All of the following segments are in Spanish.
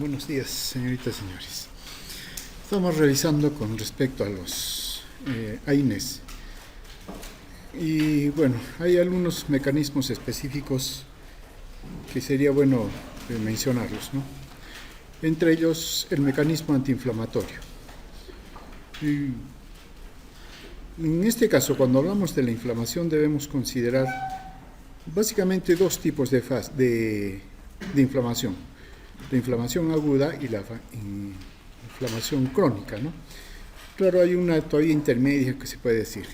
Buenos días, señoritas y señores. Estamos revisando con respecto a los AINES. Y bueno, hay algunos mecanismos específicos que sería bueno mencionarlos, ¿no? Entre ellos, el mecanismo antiinflamatorio. Y en este caso, cuando hablamos de la inflamación, debemos considerar básicamente dos tipos de inflamación: la inflamación aguda y la inflamación crónica, ¿no? Claro, hay una todavía intermedia que se puede decir.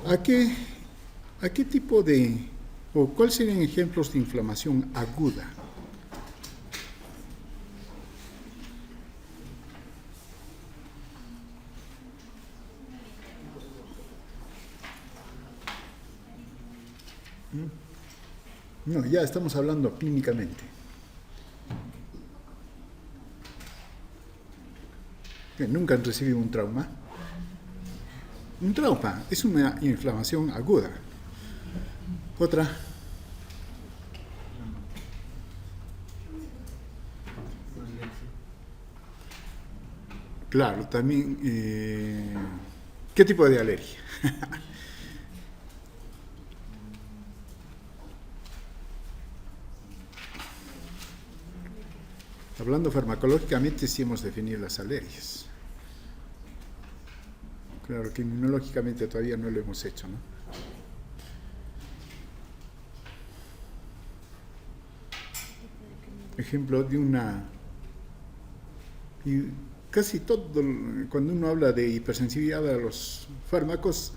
¿A qué tipo o cuáles serían ejemplos de inflamación aguda? No, ya estamos hablando clínicamente. ¿Nunca han recibido un trauma? Un trauma es una inflamación aguda. Otra. Claro, también. ¿Qué tipo de alergia? Hablando farmacológicamente, sí hemos definido las alergias. Claro que inmunológicamente todavía no lo hemos hecho, ¿no? Ejemplo de una... Y casi todo, cuando uno habla de hipersensibilidad a los fármacos,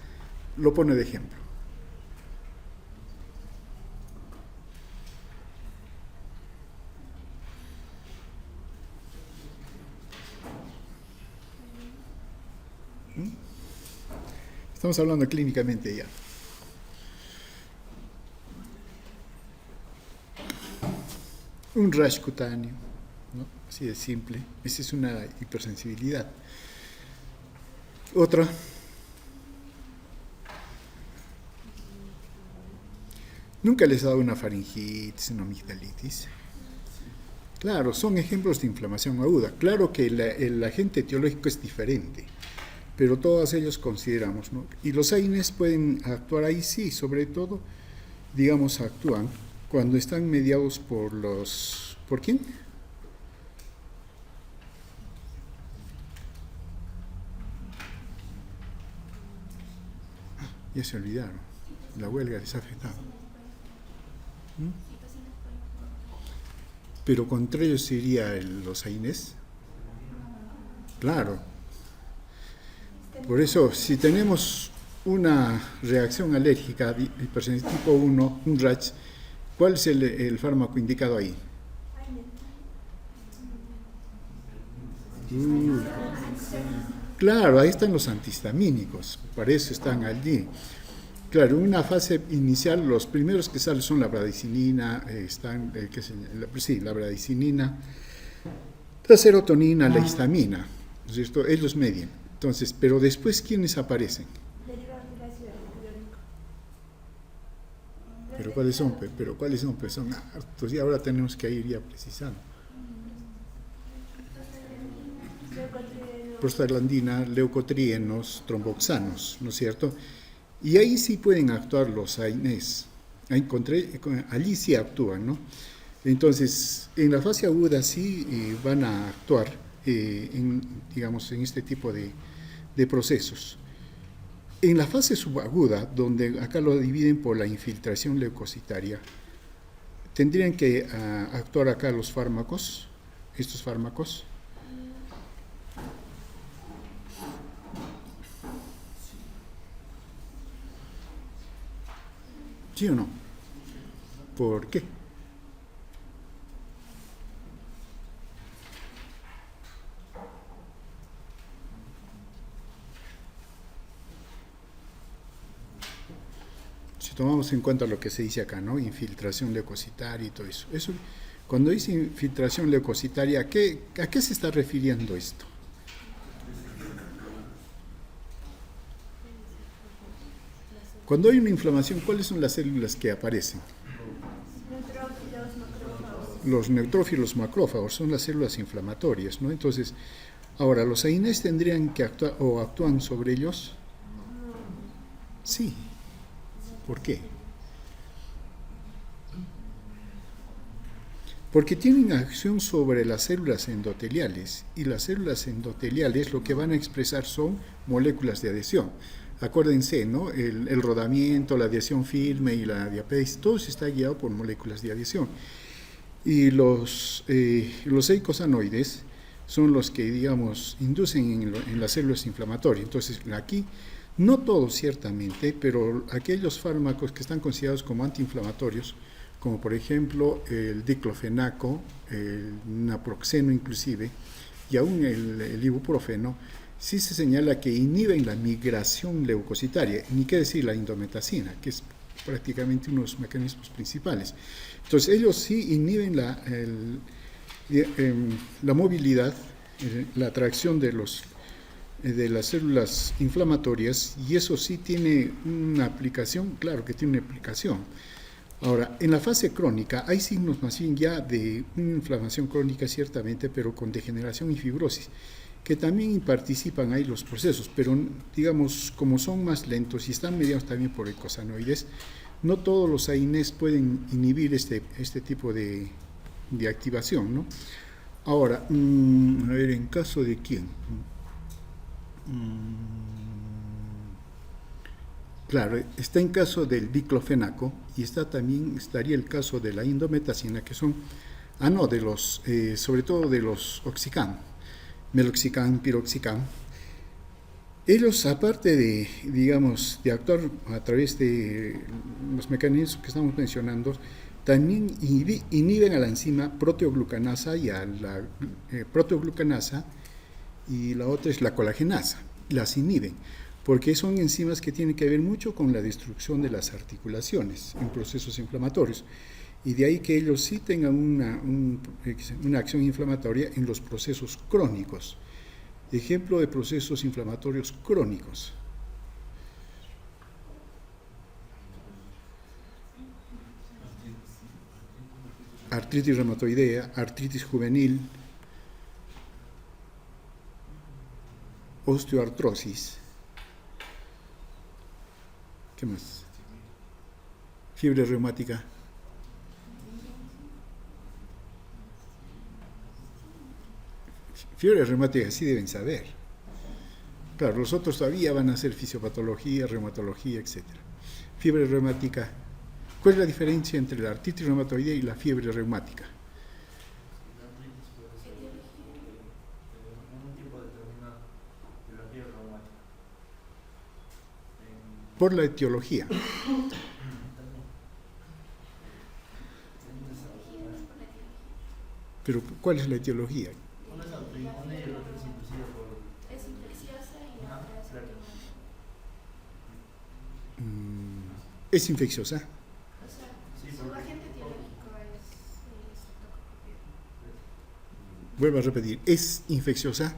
lo pone de ejemplo. Estamos hablando clínicamente ya. Un rash cutáneo, ¿no? Así de simple. Esa es una hipersensibilidad. Otra. ¿Nunca les ha dado una faringitis, una amigdalitis? Claro, son ejemplos de inflamación aguda. Claro que el agente etiológico es diferente, pero todos ellos consideramos, ¿no? Y los AINES pueden actuar ahí, sí, sobre todo, digamos, actúan cuando están mediados por los... ¿Por quién? Ya se olvidaron. La huelga les ha afectado. Pero contra ellos iría los AINES. Claro. Por eso, si tenemos una reacción alérgica hipersensible tipo 1, un RACH, ¿cuál es el fármaco indicado ahí? Claro, ahí están los antihistamínicos, para eso están allí. Claro, en una fase inicial, los primeros que salen son la bradicinina, la bradicinina, la serotonina, la histamina, ¿no es cierto? Ellos median. Entonces, pero después, ¿quiénes aparecen? ¿Pero cuáles son? Pues son hartos y ahora tenemos que ir ya precisando. Prostaglandina, leucotrienos, tromboxanos, ¿no es cierto? Y ahí sí pueden actuar los AINES. Allí sí actúan, ¿no? Entonces, en la fase aguda sí van a actuar, digamos, en este tipo de procesos. En la fase subaguda, donde acá lo dividen por la infiltración leucocitaria, tendrían que actuar acá los fármacos, estos fármacos. ¿Sí o no? ¿Por qué? Si tomamos en cuenta lo que se dice acá, ¿no? Infiltración leucocitaria y todo eso. Cuando dice infiltración leucocitaria, ¿a qué se está refiriendo esto? Cuando hay una inflamación, ¿cuáles son las células que aparecen? los neutrófilos macrófagos son las células inflamatorias, ¿no? Entonces, ahora, ¿los AINES tendrían que actuar o actúan sobre ellos? Sí. ¿Por qué? Porque tienen acción sobre las células endoteliales, y las células endoteliales lo que van a expresar son moléculas de adhesión. Acuérdense, ¿no? El rodamiento, la adhesión firme y la diapésis, todo se está guiado por moléculas de adhesión. Y los eicosanoides son los que, digamos, inducen en las células inflamatorias. Entonces, aquí, no todos ciertamente, pero aquellos fármacos que están considerados como antiinflamatorios, como por ejemplo el diclofenaco, el naproxeno inclusive, y aún el ibuprofeno, sí se señala que inhiben la migración leucocitaria, ni qué decir la indometacina, que es prácticamente uno de los mecanismos principales. Entonces ellos sí inhiben la movilidad, la atracción de las células inflamatorias, y eso sí tiene una aplicación, claro que tiene una aplicación. Ahora, en la fase crónica hay signos más bien ya de una inflamación crónica ciertamente, pero con degeneración y fibrosis, que también participan ahí los procesos, pero digamos, como son más lentos y están mediados también por eicosanoides, no todos los AINES pueden inhibir este tipo de activación, ¿no? Ahora, a ver, ¿en caso de quién? Claro, está en caso del diclofenaco, y estaría el caso de la indometacina, que son, sobre todo de los oxicam, meloxicam, piroxicam. Ellos, aparte de, digamos, de actuar a través de los mecanismos que estamos mencionando, también inhiben a la enzima proteoglucanasa y a la proteoglucanasa, y la otra es la colagenasa. Las inhiben, porque son enzimas que tienen que ver mucho con la destrucción de las articulaciones en procesos inflamatorios. Y de ahí que ellos sí tengan una acción inflamatoria en los procesos crónicos. Ejemplo de procesos inflamatorios crónicos: artritis reumatoidea, artritis juvenil, osteoartrosis. ¿Qué más? Fiebre reumática. Fiebre reumática sí deben saber. Claro, los otros todavía van a hacer fisiopatología, reumatología, etc. Fiebre reumática. ¿Cuál es la diferencia entre la artritis reumatoidea y la fiebre reumática? Por la etiología. Pero ¿cuál es la etiología? Una es autoinmune y el otro es inducida por... Es infecciosa y la otra es autoinmune. ¿Es infecciosa? O sea, Sí, su porque- agente etiológico es estreptococcus. Vuelvo a repetir, ¿es infecciosa?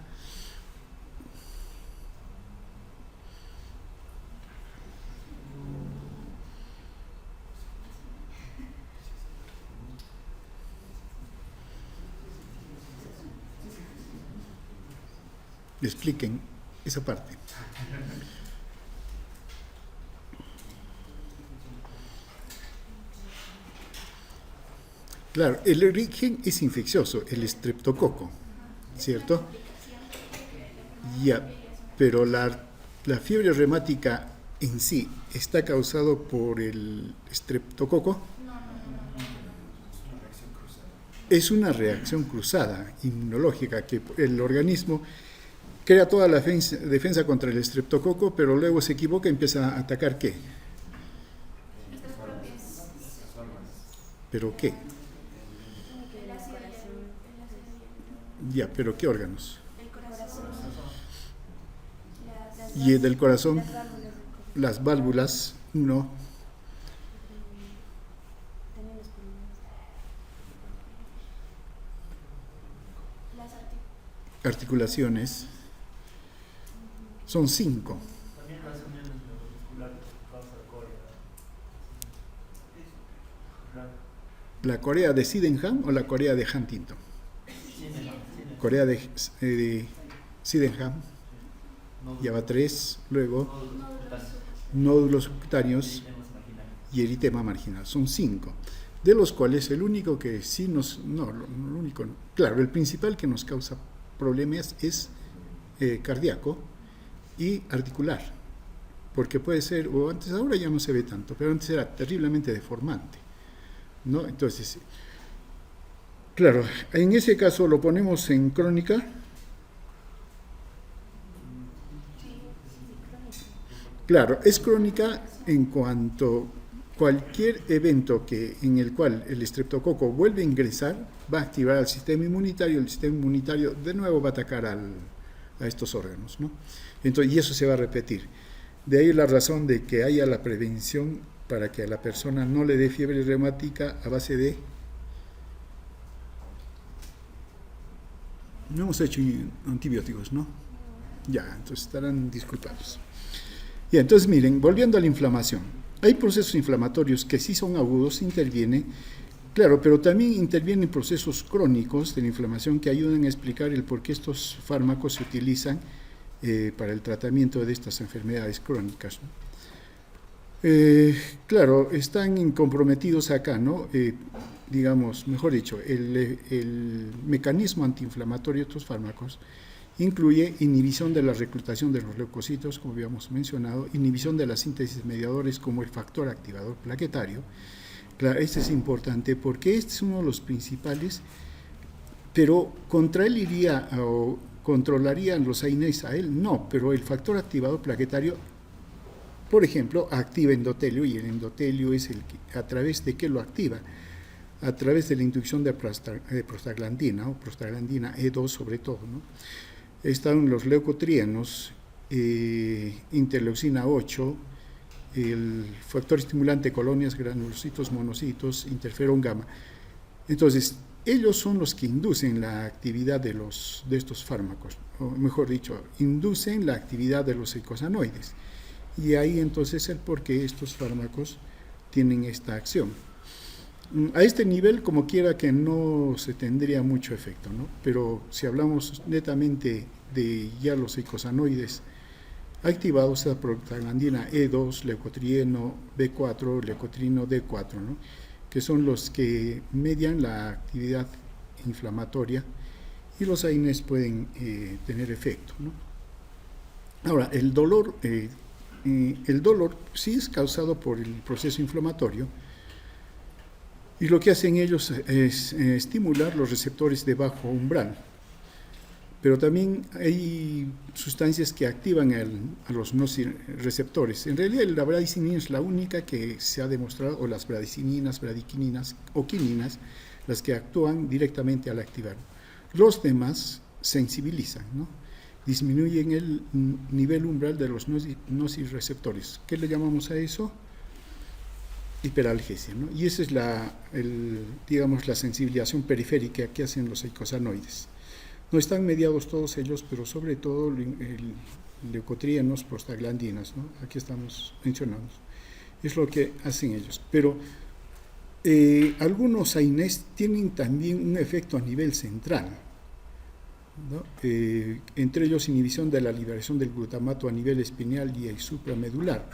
Expliquen esa parte. Claro, el origen es infeccioso, el estreptococo, ¿cierto? Ya, pero la fiebre reumática en sí está causado por el estreptococo. Es una reacción cruzada inmunológica que el organismo crea toda la defensa contra el estreptococo, pero luego se equivoca y empieza a atacar ¿qué? Nuestras propias. ¿Pero qué? El ácido Ya, pero ¿qué órganos? el corazón. Y del corazón, las válvulas, no. Las Articulaciones. Son 5. También las uniones neuromusculares causa coria. ¿La Corea de Sydenham o la Corea de Huntington? Corea de Sydenham, ya va 3, luego nódulos subcutáneos y eritema marginal, son 5, de los cuales el único que sí nos, no, lo único, claro, el principal que nos causa problemas es cardíaco y articular, porque puede ser, o antes, ahora ya no se ve tanto, pero antes era terriblemente deformante, ¿no? Entonces, claro, en ese caso lo ponemos en crónica. Claro, es crónica en cuanto cualquier evento en el cual el estreptococo vuelve a ingresar va a activar al sistema inmunitario, el sistema inmunitario de nuevo va a atacar a estos órganos, ¿no? Entonces, y eso se va a repetir. De ahí la razón de que haya la prevención para que a la persona no le dé fiebre reumática a base de... No hemos hecho antibióticos, ¿no? Ya, entonces estarán disculpados. Y entonces miren, volviendo a la inflamación, hay procesos inflamatorios que sí son agudos, intervienen, claro, pero también intervienen procesos crónicos de la inflamación que ayudan a explicar el por qué estos fármacos se utilizan para el tratamiento de estas enfermedades crónicas, ¿no? Claro, están comprometidos acá, ¿no? Digamos, mejor dicho, el mecanismo antiinflamatorio de estos fármacos incluye inhibición de la reclutación de los leucocitos, como habíamos mencionado, inhibición de la síntesis de mediadores como el factor activador plaquetario. Claro, este es importante porque este es uno de los principales, pero contra él iría o controlarían los AINEs a él, no, pero el factor activador plaquetario, por ejemplo, activa endotelio, y el endotelio es el que, ¿a través de qué lo activa? A través de la inducción de prostaglandina, o prostaglandina E2 sobre todo, ¿no? Están los leucotrienos, interleucina 8, el factor estimulante colonias, granulocitos, monocitos, interferón gamma. Entonces, ellos son los que inducen la actividad de estos fármacos, o mejor dicho, inducen la actividad de los eicosanoides. Y ahí entonces el por qué estos fármacos tienen esta acción. A este nivel, como quiera que no se tendría mucho efecto, ¿no? Pero si hablamos netamente de ya los eicosanoides activados, la prostaglandina E2, leucotrieno B4, leucotrieno D4, ¿no? Que son los que median la actividad inflamatoria y los AINEs pueden tener efecto, ¿no? Ahora, el dolor sí es causado por el proceso inflamatorio, y lo que hacen ellos es estimular los receptores de bajo umbral. Pero también hay sustancias que activan a los nociceptores. En realidad la bradicinina es la única que se ha demostrado, o las bradicininas, bradiquininas o quininas, las que actúan directamente al activar. Los demás sensibilizan, ¿no? Disminuyen el nivel umbral de los nociceptores. ¿Qué le llamamos a eso? Hiperalgesia, ¿no? Y esa es digamos, la sensibilización periférica que hacen los eicosanoides. No están mediados todos ellos, pero sobre todo el leucotrienos, prostaglandinas, ¿no? Aquí estamos mencionando. Es lo que hacen ellos. Pero algunos AINEs tienen también un efecto a nivel central, ¿no? Entre ellos inhibición de la liberación del glutamato a nivel espineal y supramedular.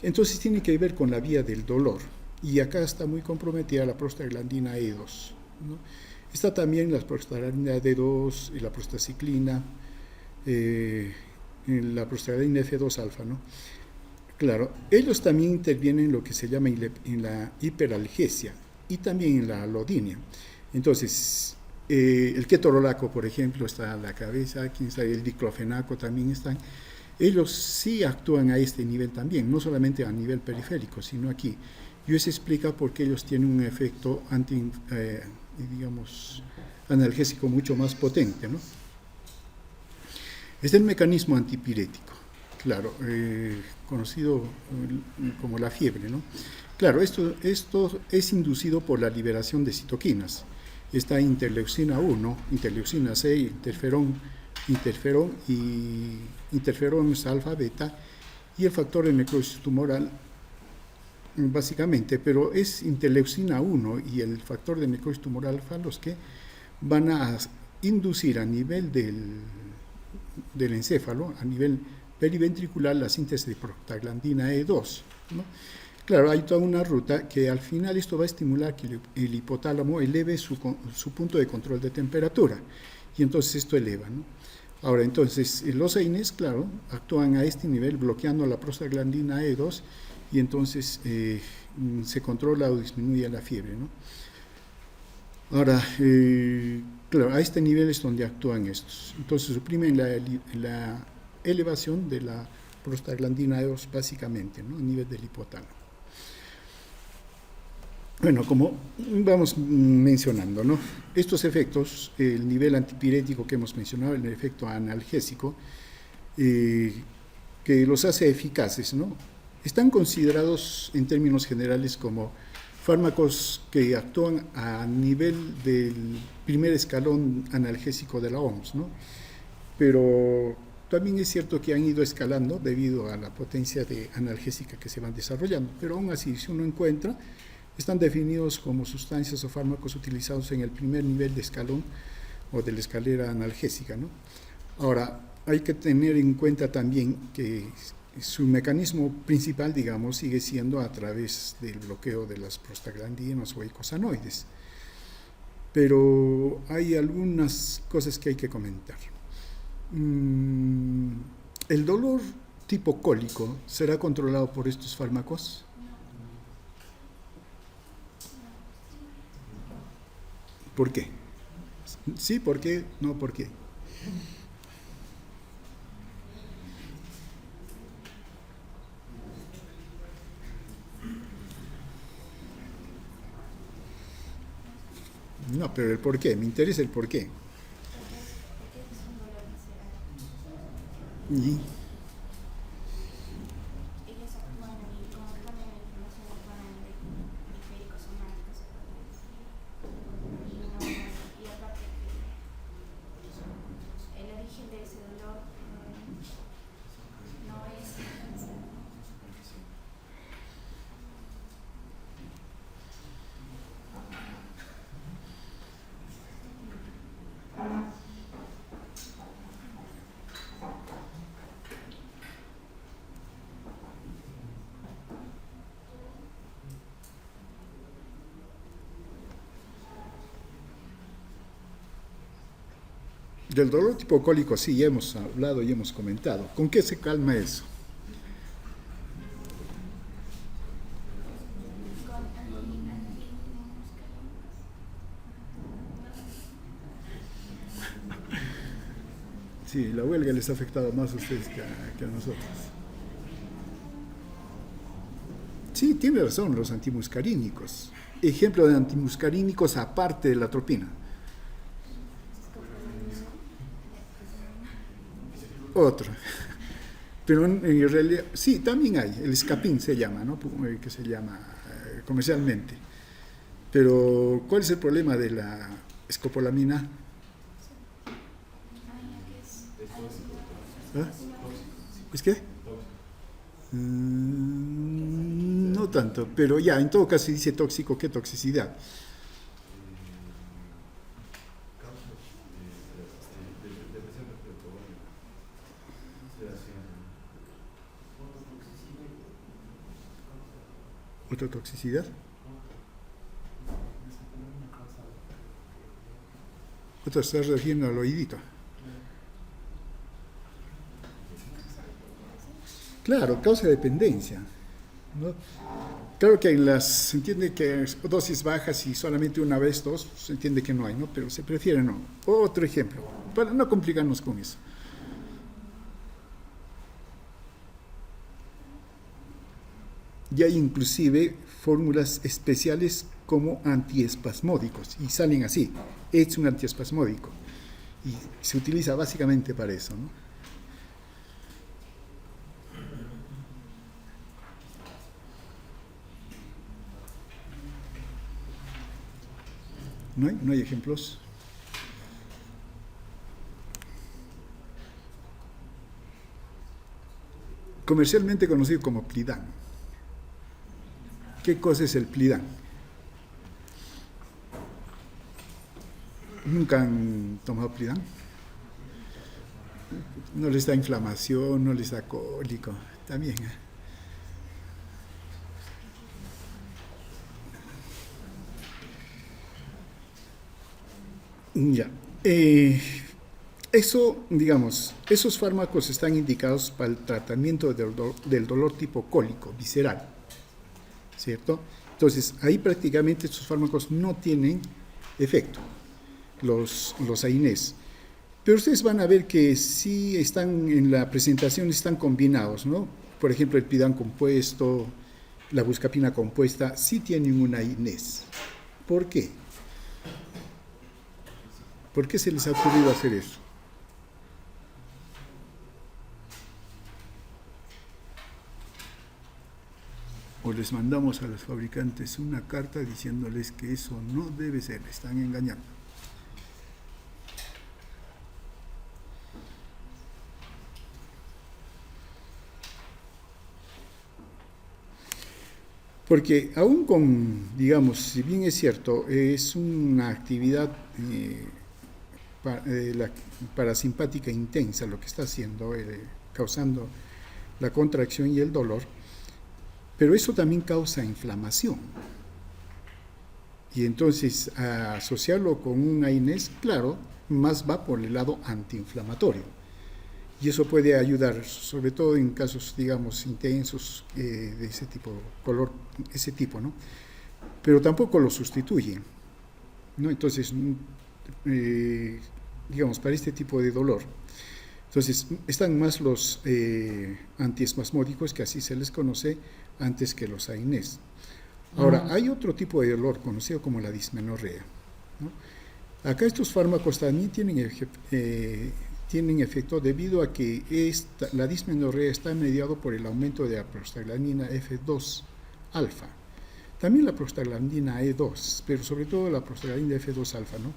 Entonces tiene que ver con la vía del dolor, y acá está muy comprometida la prostaglandina E2, ¿no? Está también la prostaglandina D2 y la prostaciclina, la prostaglandina F2 alfa, ¿no? Claro, ellos también intervienen en lo que se llama en la hiperalgesia y también en la alodinia. Entonces, el ketorolaco, por ejemplo, está a la cabeza, aquí está el diclofenaco, también están. Ellos sí actúan a este nivel también, no solamente a nivel periférico, sino aquí. Y eso explica por qué ellos tienen un efecto digamos, analgésico mucho más potente, ¿no? Es el mecanismo antipirético, claro, conocido como la fiebre, ¿no? Claro, esto es inducido por la liberación de citoquinas. Está interleucina 1, interleucina 6, interferón y interferón alfa beta, y el factor de necrosis tumoral básicamente, pero es interleucina 1 y el factor de necrosis tumoral alfa los que van a inducir a nivel del encéfalo, a nivel periventricular, la síntesis de prostaglandina E2, ¿no? Claro, hay toda una ruta que al final esto va a estimular que el hipotálamo eleve su punto de control de temperatura, y entonces esto eleva, ¿no? Ahora, entonces, los EINES, claro, actúan a este nivel bloqueando la prostaglandina E2 y entonces se controla o disminuye la fiebre, ¿no? Ahora, claro, a este nivel es donde actúan estos. Entonces suprimen la elevación de la prostaglandina E2 básicamente, ¿no? A nivel del hipotálamo. Bueno, como vamos mencionando, ¿no? Estos efectos, el nivel antipirético que hemos mencionado, el efecto analgésico, que los hace eficaces, ¿no? Están considerados en términos generales como fármacos que actúan a nivel del primer escalón analgésico de la OMS, ¿no? Pero también es cierto que han ido escalando debido a la potencia analgésica que se van desarrollando, pero aún así, si uno encuentra, están definidos como sustancias o fármacos utilizados en el primer nivel de escalón o de la escalera analgésica, ¿no? Ahora, hay que tener en cuenta también que su mecanismo principal, digamos, sigue siendo a través del bloqueo de las prostaglandinas o eicosanoides. Pero hay algunas cosas que hay que comentar. ¿El dolor tipo cólico será controlado por estos fármacos? ¿Por qué? Sí, ¿por qué? No, ¿por qué? No, pero el por qué, me interesa el por qué. Porque es un dolor visceral. Y Ellos actúan y como que cambian la información, actúan de periféricos somáticos, se podría decir. Y aparte que el origen de ese dolor no es cáncer. del dolor tipo cólico, sí, ya hemos hablado y hemos comentado. ¿Con qué se calma eso? Sí, la huelga les ha afectado más a ustedes que a nosotros. Sí, tiene razón, los antimuscarínicos. Ejemplo de antimuscarínicos aparte de la atropina. Otro. Pero en realidad, sí, también hay. El escapín se llama, ¿no? Que se llama comercialmente. Pero, ¿cuál es el problema de la escopolamina? ¿Ah? ¿Es qué? No tanto, pero ya, en todo caso se dice tóxico, ¿qué toxicidad? ¿Otra toxicidad? ¿Otra está refiriendo al oídito? Claro, causa dependencia, ¿no? Claro que se entiende que dosis bajas y solamente una vez dos, se entiende que no hay, ¿no? Pero se prefiere no. Otro ejemplo, para no complicarnos con eso. Y hay inclusive fórmulas especiales como antiespasmódicos, y salen así, es un antiespasmódico, y se utiliza básicamente para eso, ¿no? ¿No hay ejemplos? Comercialmente conocido como Plidan. ¿Qué cosa es el Plidan? ¿Nunca han tomado Plidan? No les da inflamación, no les da cólico, también. Ya. Eso, digamos, esos fármacos están indicados para el tratamiento del dolor tipo cólico, visceral, ¿cierto? Entonces, ahí prácticamente estos fármacos no tienen efecto, los AINES. Pero ustedes van a ver que sí están en la presentación, están combinados, ¿no? Por ejemplo, el Plidan compuesto, la buscapina compuesta, sí tienen un AINES. ¿Por qué? ¿Por qué se les ha ocurrido hacer eso? O les mandamos a los fabricantes una carta diciéndoles que eso no debe ser, están engañando. Porque aún con, digamos, si bien es cierto, es una actividad parasimpática intensa lo que está haciendo, causando la contracción y el dolor, pero eso también causa inflamación. Y entonces, asociarlo con un AINES, claro, más va por el lado antiinflamatorio. Y eso puede ayudar, sobre todo en casos, digamos, intensos de ese tipo, color, ese tipo, ¿no? Pero tampoco lo sustituyen, ¿no? Entonces, digamos, para este tipo de dolor. Entonces, están más los antiespasmódicos, que así se les conoce, antes que los AINES. Ahora, hay otro tipo de dolor conocido como la dismenorrea, ¿no? Acá estos fármacos también tienen efecto debido a que la dismenorrea está mediado por el aumento de la prostaglandina F2 alfa. También la prostaglandina E2, pero sobre todo la prostaglandina F2 alfa, ¿no?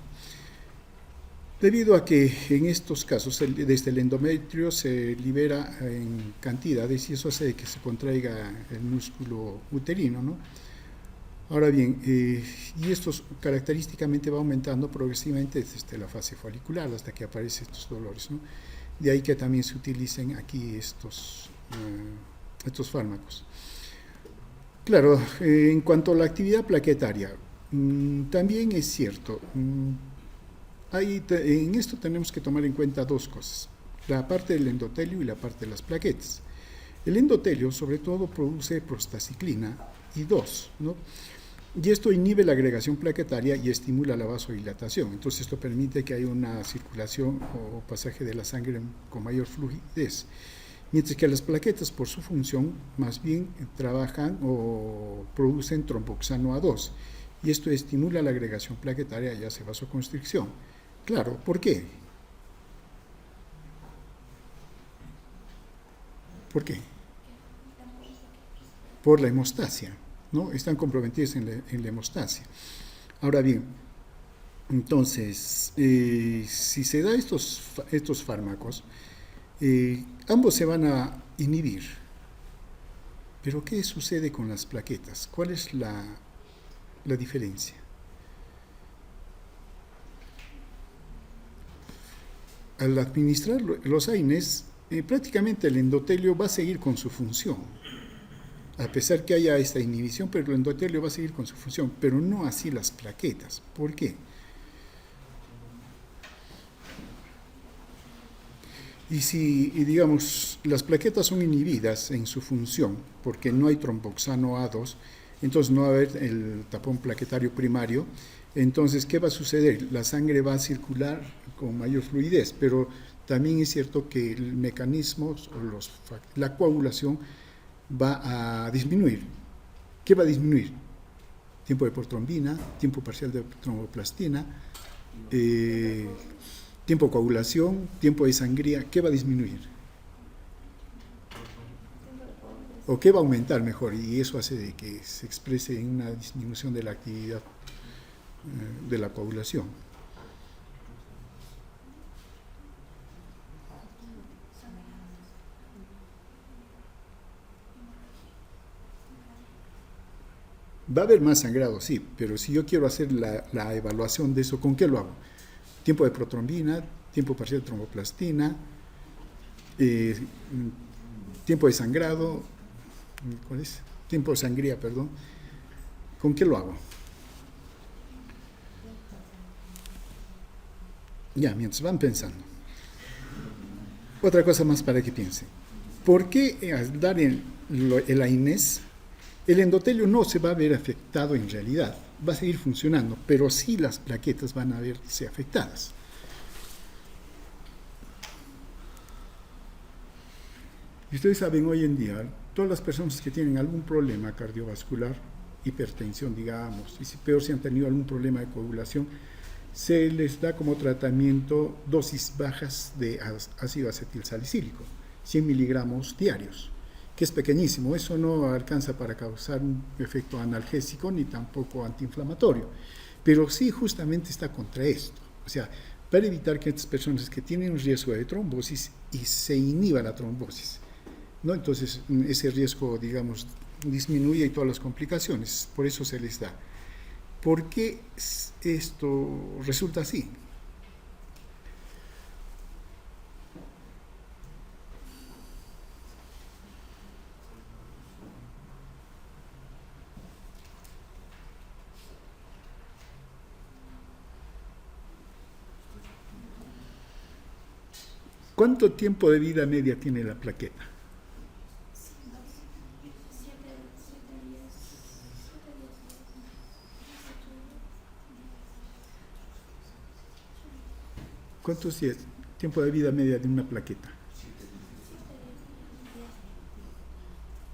Debido a que en estos casos desde el endometrio se libera en cantidades y eso hace que se contraiga el músculo uterino, ¿no? Ahora bien, y esto característicamente va aumentando progresivamente desde la fase folicular hasta que aparecen estos dolores, ¿no? De ahí que también se utilicen aquí estos fármacos. Claro, en cuanto a la actividad plaquetaria, también es cierto, en esto tenemos que tomar en cuenta dos cosas, la parte del endotelio y la parte de las plaquetas. El endotelio sobre todo produce prostaciclina y 2, ¿no? Y esto inhibe la agregación plaquetaria y estimula la vasodilatación. Entonces esto permite que haya una circulación o pasaje de la sangre con mayor fluidez. Mientras que las plaquetas, por su función, más bien trabajan o producen tromboxano A2. Y esto estimula la agregación plaquetaria y hace vasoconstricción. Claro, ¿por qué? ¿Por qué? Por la hemostasia, ¿no? Están comprometidos en la hemostasia. Ahora bien, entonces, si se da estos fármacos, ambos se van a inhibir. Pero ¿qué sucede con las plaquetas? ¿Cuál es la diferencia? Al administrar los AINES, prácticamente el endotelio va a seguir con su función. A pesar que haya esta inhibición, pero el endotelio va a seguir con su función, pero no así las plaquetas. ¿Por qué? Y si, digamos, las plaquetas son inhibidas en su función, porque no hay tromboxano A2, entonces no va a haber el tapón plaquetario primario, entonces, ¿qué va a suceder? La sangre va a circular con mayor fluidez, pero también es cierto que el mecanismo o la coagulación va a disminuir. ¿Qué va a disminuir? Tiempo de protrombina, tiempo parcial de tromboplastina, tiempo de coagulación, tiempo de sangría. ¿Qué va a disminuir? ¿O qué va a aumentar mejor? Y eso hace de que se exprese en una disminución de la actividad de la coagulación. Va a haber más sangrado, sí, pero si yo quiero hacer la evaluación de eso, ¿con qué lo hago? Tiempo de protrombina, tiempo parcial de tromboplastina, tiempo de sangrado, ¿cuál es? Tiempo de sangría, perdón. ¿Con qué lo hago? Ya, mientras van pensando. Otra cosa más para que piensen. ¿Por qué al dar el AINES, el endotelio no se va a ver afectado en realidad? Va a seguir funcionando, pero sí las plaquetas van a verse afectadas. Y ustedes saben, hoy en día, todas las personas que tienen algún problema cardiovascular, hipertensión, digamos, y si peor si han tenido algún problema de coagulación, se les da como tratamiento dosis bajas de ácido acetilsalicílico, 100 miligramos diarios, que es pequeñísimo. Eso no alcanza para causar un efecto analgésico ni tampoco antiinflamatorio, pero sí justamente está contra esto. O sea, para evitar que estas personas que tienen un riesgo de trombosis y se inhiba la trombosis, ¿no? Entonces ese riesgo, digamos, disminuye y todas las complicaciones, por eso se les da. ¿Por qué esto resulta así? ¿Cuánto tiempo de vida media tiene la plaqueta? 7 días. ¿Cuántos días? Tiempo de vida media de una plaqueta.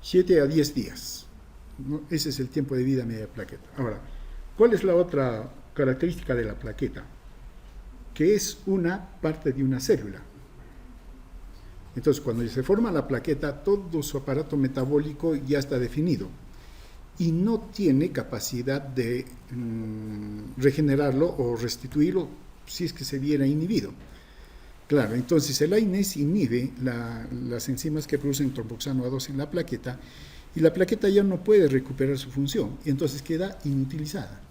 7 a 10 días, ¿no? Ese es el tiempo de vida media de plaqueta. Ahora, ¿cuál es la otra característica de la plaqueta? Que es una parte de una célula. Entonces, cuando se forma la plaqueta, todo su aparato metabólico ya está definido y no tiene capacidad de regenerarlo o restituirlo si es que se viera inhibido. Claro, entonces el AINES inhibe las enzimas que producen tromboxano A2 en la plaqueta y la plaqueta ya no puede recuperar su función y entonces queda inutilizada.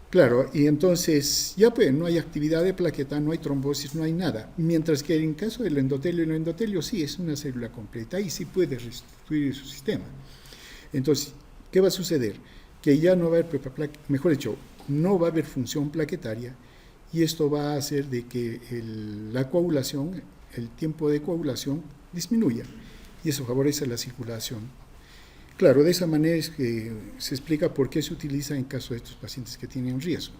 Claro, y entonces ya pues no hay actividad de plaqueta, no hay trombosis, no hay nada. Mientras que en caso del endotelio, el endotelio sí es una célula completa y sí puede restituir su sistema. Entonces, ¿qué va a suceder? Que ya no va a haber, mejor dicho, no va a haber función plaquetaria y esto va a hacer de que la coagulación, el tiempo de coagulación disminuya y eso favorece la circulación. Claro, de esa manera es que se explica por qué se utiliza en caso de estos pacientes que tienen riesgo.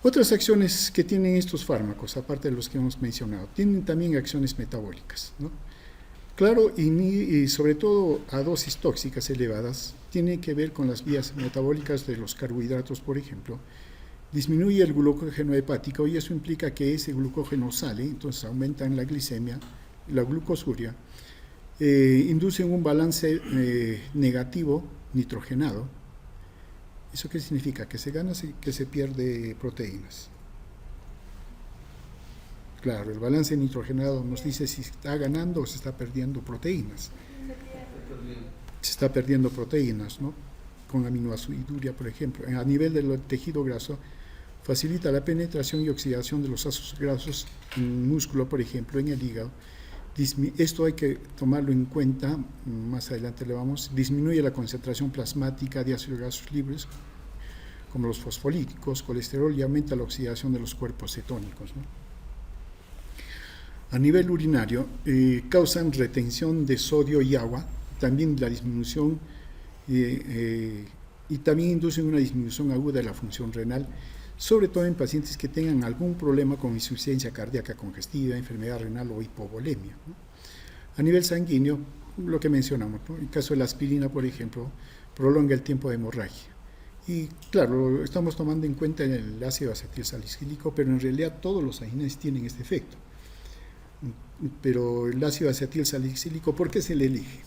Otras acciones que tienen estos fármacos, aparte de los que hemos mencionado, tienen también acciones metabólicas, ¿no? Claro, y sobre todo a dosis tóxicas elevadas, tiene que ver con las vías metabólicas de los carbohidratos, por ejemplo. Disminuye el glucógeno hepático y eso implica que ese glucógeno sale, entonces aumenta en la glicemia, la glucosuria. Inducen un balance negativo nitrogenado. ¿Eso qué significa? Que se gana, que se pierde proteínas. Claro, el balance nitrogenado nos dice si está ganando o se está perdiendo proteínas. Se está perdiendo proteínas, ¿no? Con aminoaciduria, por ejemplo. A nivel del tejido graso, facilita la penetración y oxidación de los ácidos grasos en músculo, por ejemplo, en el hígado. Esto hay que tomarlo en cuenta, más adelante le vamos, disminuye la concentración plasmática de ácidos grasos libres, como los fosfolípicos, colesterol, y aumenta la oxidación de los cuerpos cetónicos, ¿no? A nivel urinario, causan retención de sodio y agua, también la disminución, y también inducen una disminución aguda de la función renal, sobre todo en pacientes que tengan algún problema con insuficiencia cardíaca congestiva, enfermedad renal o hipovolemia, ¿no? A nivel sanguíneo, lo que mencionamos, ¿no? En el caso de la aspirina, por ejemplo, prolonga el tiempo de hemorragia. Y claro, estamos tomando en cuenta el ácido acetilsalicílico, pero en realidad todos los AINES tienen este efecto. Pero el ácido acetilsalicílico, ¿por qué se le elige?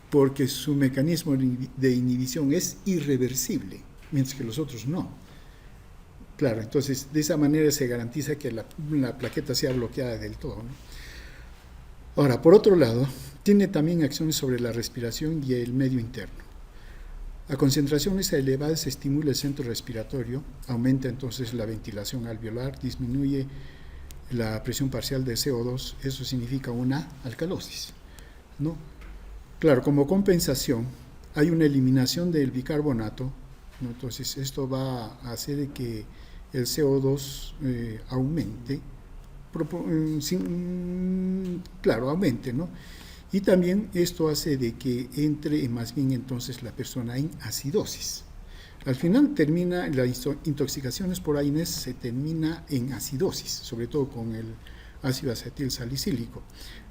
Porque su mecanismo de inhibición es irreversible, mientras que los otros no. Claro, entonces de esa manera se garantiza que la plaqueta sea bloqueada del todo, ¿no? Ahora, por otro lado, tiene también acciones sobre la respiración y el medio interno. A concentraciones elevadas se estimula el centro respiratorio, aumenta entonces la ventilación alveolar, disminuye la presión parcial de CO2, eso significa una alcalosis, ¿no? Claro, como compensación hay una eliminación del bicarbonato, ¿no? Entonces esto va a hacer que el CO2 aumente, claro, aumente, ¿no? Y también esto hace de que entre más bien entonces la persona en acidosis. Al final termina, las intoxicaciones por AINES se termina en acidosis, sobre todo con el ácido acetil salicílico.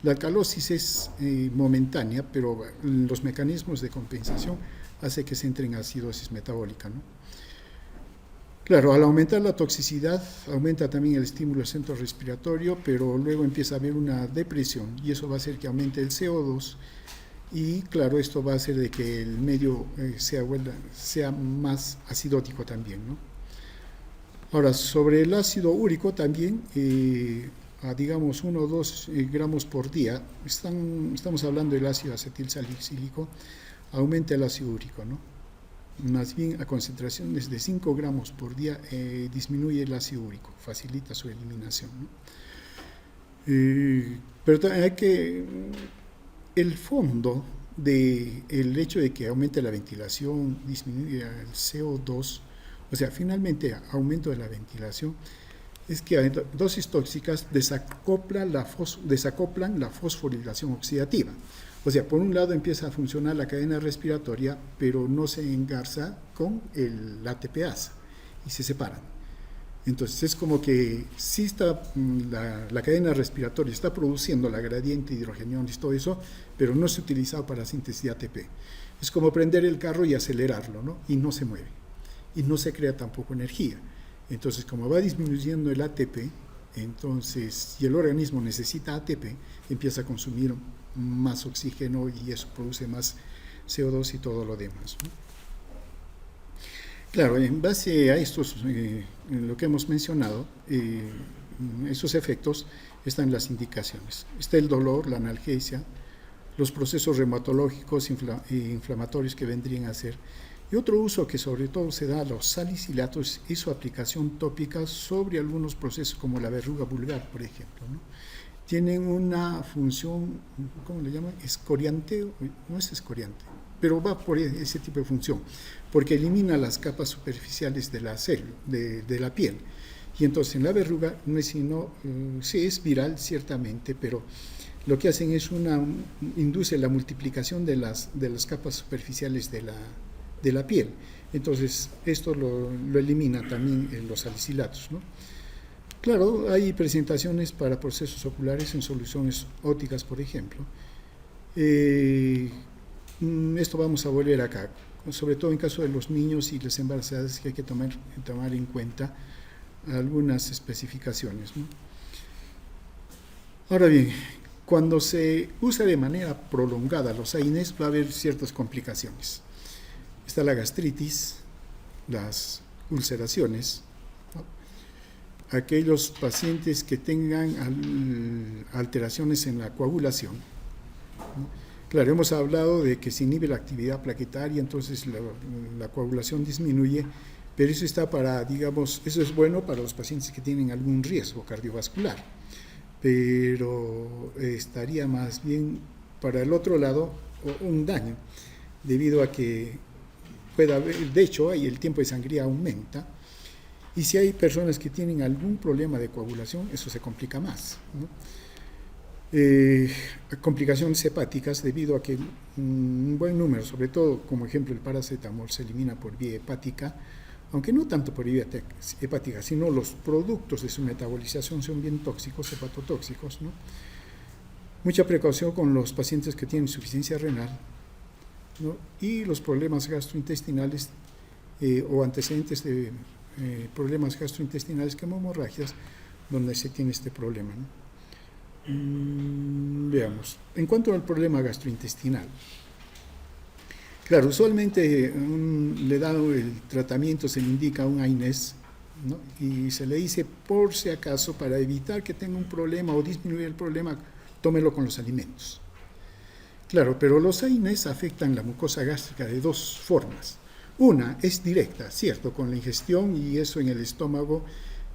La alcalosis es momentánea, pero los mecanismos de compensación hace que se entre en acidosis metabólica, ¿no? Claro, al aumentar la toxicidad, aumenta también el estímulo del centro respiratorio, pero luego empieza a haber una depresión y eso va a hacer que aumente el CO2 y, claro, esto va a hacer de que el medio sea más acidótico también, ¿no? Ahora, sobre el ácido úrico también, a digamos 1 o 2 gramos por día, estamos hablando del ácido acetil salicílico, aumenta el ácido úrico, ¿no? Más bien a concentraciones de 5 gramos por día disminuye el ácido úrico, facilita su eliminación, ¿no? Pero hay que, el fondo del hecho de que aumente la ventilación, disminuye el CO2, o sea, finalmente aumento de la ventilación, es que a dosis tóxicas desacoplan la fosforilación oxidativa. O sea, por un lado empieza a funcionar la cadena respiratoria, pero no se engarza con el ATPasa y se separan. Entonces es como que sí está la cadena respiratoria está produciendo la gradiente hidrogeniones, todo eso, pero no se ha utilizado para la síntesis de ATP. Es como prender el carro y acelerarlo, ¿no? Y no se mueve. Y no se crea tampoco energía. Entonces, como va disminuyendo el ATP, entonces, y el organismo necesita ATP, empieza a consumir más oxígeno y eso produce más CO2 y todo lo demás, ¿no? Claro, en base a estos, lo que hemos mencionado, esos efectos están las indicaciones. Está el dolor, la analgesia, los procesos reumatológicos inflamatorios que vendrían a ser. Y otro uso que sobre todo se da a los salicilatos es su aplicación tópica sobre algunos procesos como la verruga vulgar, por ejemplo, ¿no? Tienen una función, ¿cómo le llaman? Escoriante, no es escoriante, pero va por ese tipo de función, porque elimina las capas superficiales de la célula, de la piel. Y entonces en la verruga no es sino, sí es viral ciertamente, pero lo que hacen es induce la multiplicación de las capas superficiales de la piel. Entonces esto lo elimina también en los salicilatos, ¿no? Claro, hay presentaciones para procesos oculares en soluciones ópticas, por ejemplo. Esto vamos a volver acá, sobre todo en caso de los niños y las embarazadas, que hay que tomar en cuenta algunas especificaciones, ¿no? Ahora bien, cuando se usa de manera prolongada los AINES va a haber ciertas complicaciones. Está la gastritis, las ulceraciones, ¿no? Aquellos pacientes que tengan alteraciones en la coagulación, ¿no? Claro, hemos hablado de que se inhibe la actividad plaquetaria, entonces la coagulación disminuye, pero eso está eso es bueno para los pacientes que tienen algún riesgo cardiovascular, pero estaría más bien para el otro lado un daño, debido a que puede haber, de hecho, el tiempo de sangría aumenta, y si hay personas que tienen algún problema de coagulación, eso se complica más, ¿no? Complicaciones hepáticas, debido a que un buen número, sobre todo como ejemplo el paracetamol, se elimina por vía hepática, aunque no tanto por vía hepática, sino los productos de su metabolización son bien tóxicos, hepatotóxicos, ¿no? Mucha precaución con los pacientes que tienen insuficiencia renal, ¿no? Y los problemas gastrointestinales o antecedentes de problemas gastrointestinales como hemorragias, donde se tiene este problema, ¿no? Veamos, en cuanto al problema gastrointestinal, claro, usualmente le da el tratamiento, se le indica un AINES, ¿no? Y se le dice, por si acaso, para evitar que tenga un problema o disminuir el problema, tómelo con los alimentos. Claro, pero los AINES afectan la mucosa gástrica de dos formas. Una es directa, cierto, con la ingestión, y eso en el estómago,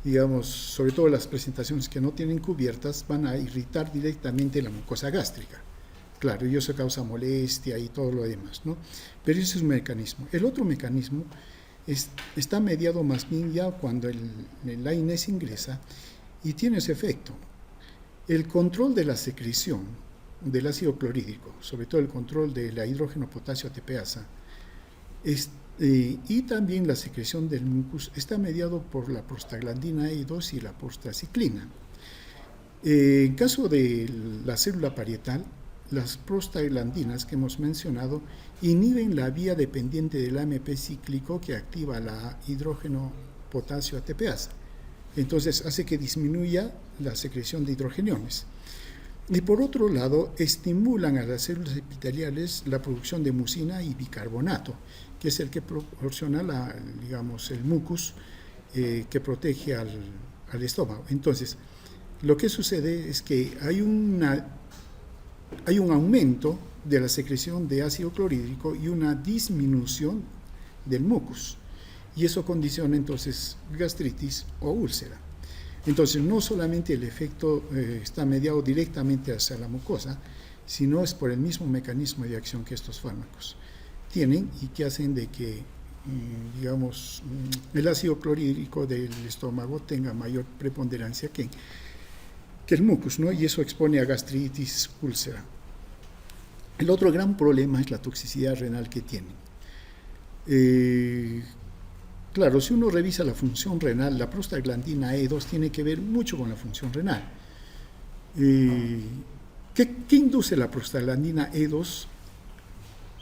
digamos, sobre todo las presentaciones que no tienen cubiertas, van a irritar directamente la mucosa gástrica. Claro, y eso causa molestia y todo lo demás, ¿no? Pero ese es un mecanismo. El otro mecanismo está mediado más bien ya cuando el AINES ingresa y tiene ese efecto. El control de la secreción del ácido clorhídrico, sobre todo el control de la hidrógeno potasio ATPasa, y también la secreción del mucus está mediado por la prostaglandina E2 y la prostraciclina. En caso de la célula parietal, las prostaglandinas que hemos mencionado inhiben la vía dependiente del AMP cíclico que activa la hidrógeno potasio ATPasa. Entonces hace que disminuya la secreción de hidrogeniones. Y por otro lado, estimulan a las células epiteliales la producción de mucina y bicarbonato, que es el que proporciona el mucus que protege al estómago. Entonces, lo que sucede es que hay un aumento de la secreción de ácido clorhídrico y una disminución del mucus. Y eso condiciona entonces gastritis o úlcera. Entonces, no solamente el efecto está mediado directamente hacia la mucosa, sino es por el mismo mecanismo de acción que estos fármacos tienen y que hacen de que, el ácido clorhídrico del estómago tenga mayor preponderancia que el mucus, ¿no? Y eso expone a gastritis, úlcera. El otro gran problema es la toxicidad renal que tienen. Claro, si uno revisa la función renal, la prostaglandina E2 tiene que ver mucho con la función renal. ¿Qué induce la prostaglandina E2?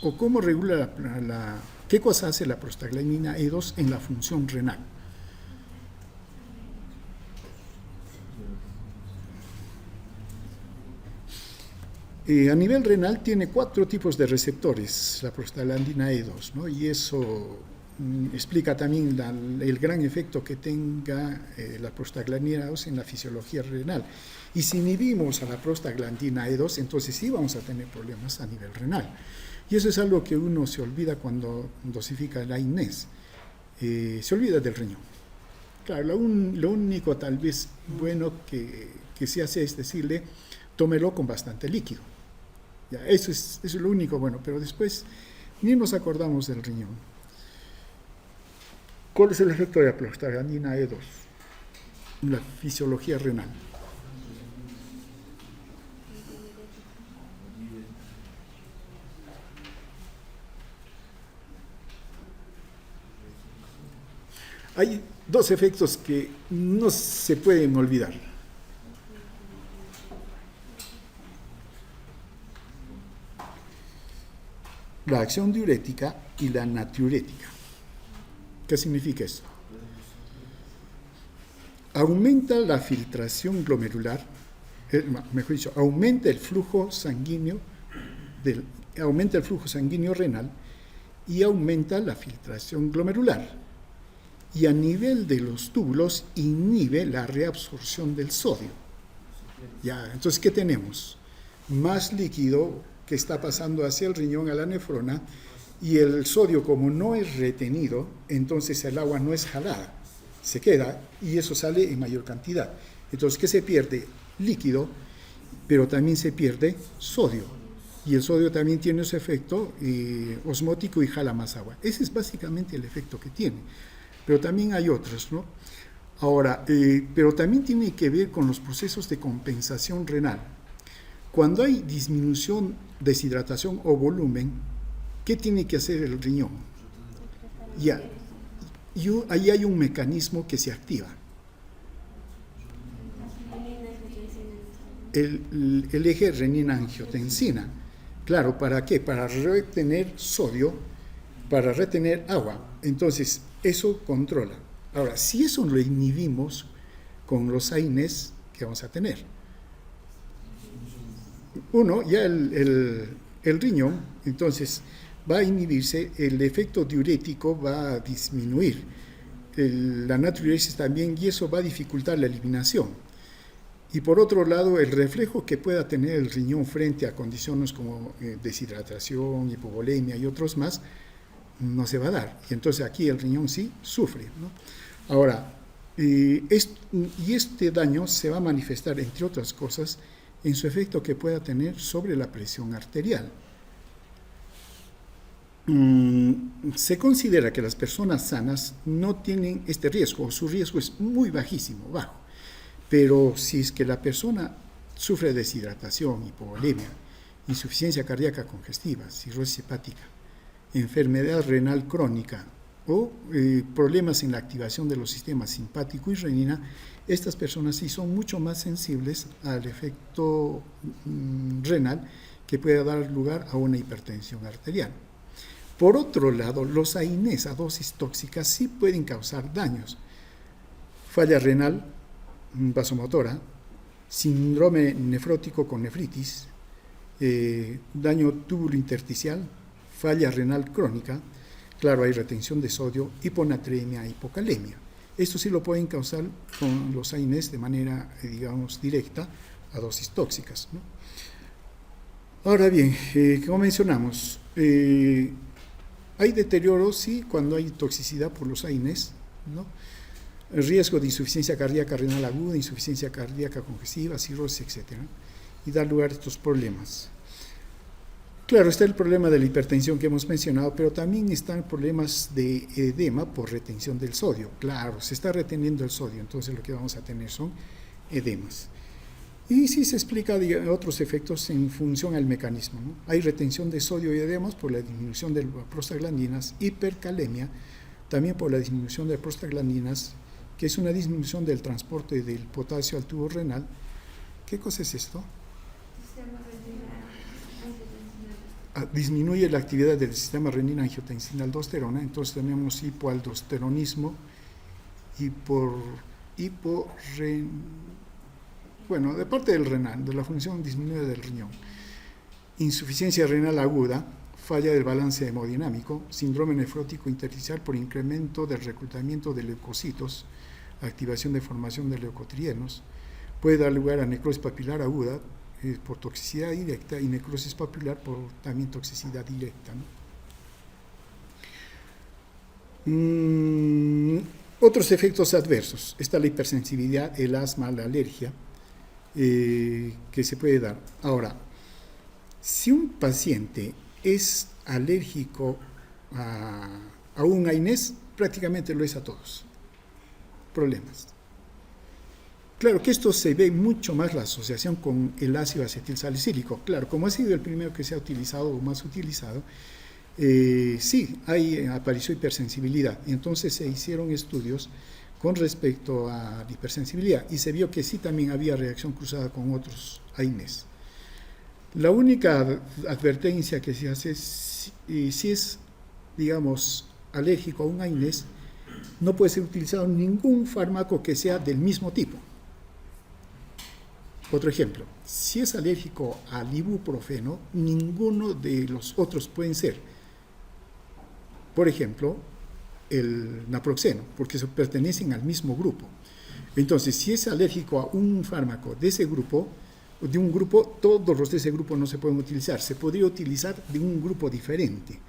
¿O cómo regula qué cosa hace la prostaglandina E2 en la función renal? A nivel renal tiene 4 tipos de receptores, la prostaglandina E2, ¿no? Y eso explica también el gran efecto que tenga la prostaglandina E2 en la fisiología renal. Y si inhibimos a la prostaglandina E2, entonces sí vamos a tener problemas a nivel renal. Y eso es algo que uno se olvida cuando dosifica el AINES. Se olvida del riñón. Claro, lo único tal vez bueno que se hace es decirle, tómelo con bastante líquido. Ya, eso es lo único bueno, pero después ni nos acordamos del riñón. ¿Cuál es el efecto de la prostaglandina E2 en la fisiología renal? Hay 2 efectos que no se pueden olvidar. La acción diurética y la natriurética. ¿Qué significa eso? Aumenta la filtración glomerular, mejor dicho, aumenta el flujo sanguíneo renal y aumenta la filtración glomerular. Y a nivel de los túbulos inhibe la reabsorción del sodio. Ya, entonces, ¿qué tenemos? Más líquido que está pasando hacia el riñón, a la nefrona, y el sodio, como no es retenido, entonces el agua no es jalada, se queda y eso sale en mayor cantidad. Entonces, ¿qué se pierde? Líquido, pero también se pierde sodio. Y el sodio también tiene ese efecto osmótico y jala más agua. Ese es básicamente el efecto que tiene. Pero también hay otros, ¿no? Ahora, pero también tiene que ver con los procesos de compensación renal. Cuando hay disminución, deshidratación o volumen, ¿qué tiene que hacer el riñón? Ya, ahí hay un mecanismo que se activa. El eje renina-angiotensina. Claro, ¿para qué? Para retener sodio, para retener agua. Entonces, eso controla. Ahora, si eso lo inhibimos con los AINES, ¿qué vamos a tener? Uno, ya el riñón, entonces, va a inhibirse, el efecto diurético va a disminuir. la natriuresis también, y eso va a dificultar la eliminación. Y por otro lado, el reflejo que pueda tener el riñón frente a condiciones como deshidratación, hipovolemia y otros más, no se va a dar. Y entonces aquí el riñón sí sufre, ¿no? Ahora, y este daño se va a manifestar, entre otras cosas, en su efecto que pueda tener sobre la presión arterial. Se considera que las personas sanas no tienen este riesgo, o su riesgo es muy bajísimo, bajo. Pero si es que la persona sufre deshidratación, hipovolemia, insuficiencia cardíaca congestiva, cirrosis hepática, enfermedad renal crónica o problemas en la activación de los sistemas simpático y renina, estas personas sí son mucho más sensibles al efecto renal que pueda dar lugar a una hipertensión arterial. Por otro lado, los AINES a dosis tóxicas sí pueden causar daños. Falla renal vasomotora, síndrome nefrótico con nefritis, daño túbulo intersticial, falla renal crónica, claro, hay retención de sodio, hiponatremia, hipocalemia. Esto sí lo pueden causar con los AINES de manera, digamos, directa a dosis tóxicas, ¿no? Ahora bien, como mencionamos, hay deterioro, sí, cuando hay toxicidad por los AINES, ¿no? El riesgo de insuficiencia cardíaca renal aguda, insuficiencia cardíaca congestiva, cirrosis, etc. Y da lugar a estos problemas. Claro, está el problema de la hipertensión que hemos mencionado, pero también están problemas de edema por retención del sodio. Claro, se está reteniendo el sodio, entonces lo que vamos a tener son edemas. Y sí se explica otros efectos en función al mecanismo, ¿no? Hay retención de sodio y edemas por la disminución de prostaglandinas, hipercalemia, también por la disminución de prostaglandinas, que es una disminución del transporte del potasio al tubo renal. ¿Qué cosa es esto? Disminuye la actividad del sistema renina-angiotensina-aldosterona, entonces tenemos hipoaldosteronismo, de parte del renal, de la función disminuida del riñón, insuficiencia renal aguda, falla del balance hemodinámico, síndrome nefrótico intersticial por incremento del reclutamiento de leucocitos, activación de formación de leucotrienos, puede dar lugar a necrosis papilar aguda por toxicidad directa y necrosis papilar por también toxicidad directa, ¿no? Otros efectos adversos, está la hipersensibilidad, el asma, la alergia, que se puede dar. Ahora, si un paciente es alérgico a un AINES, prácticamente lo es a todos. Problemas. Claro que esto se ve mucho más la asociación con el ácido acetilsalicílico. Claro, como ha sido el primero que se ha utilizado o más utilizado, sí, apareció hipersensibilidad. Y entonces se hicieron estudios con respecto a la hipersensibilidad y se vio que sí también había reacción cruzada con otros AINES. La única advertencia que se hace es si es, digamos, alérgico a un AINES, no puede ser utilizado ningún fármaco que sea del mismo tipo. Otro ejemplo, si es alérgico al ibuprofeno, ninguno de los otros pueden ser. Por ejemplo, el naproxeno, porque pertenecen al mismo grupo. Entonces, si es alérgico a un fármaco de ese grupo, de un grupo, todos los de ese grupo no se pueden utilizar. Se podría utilizar de un grupo diferente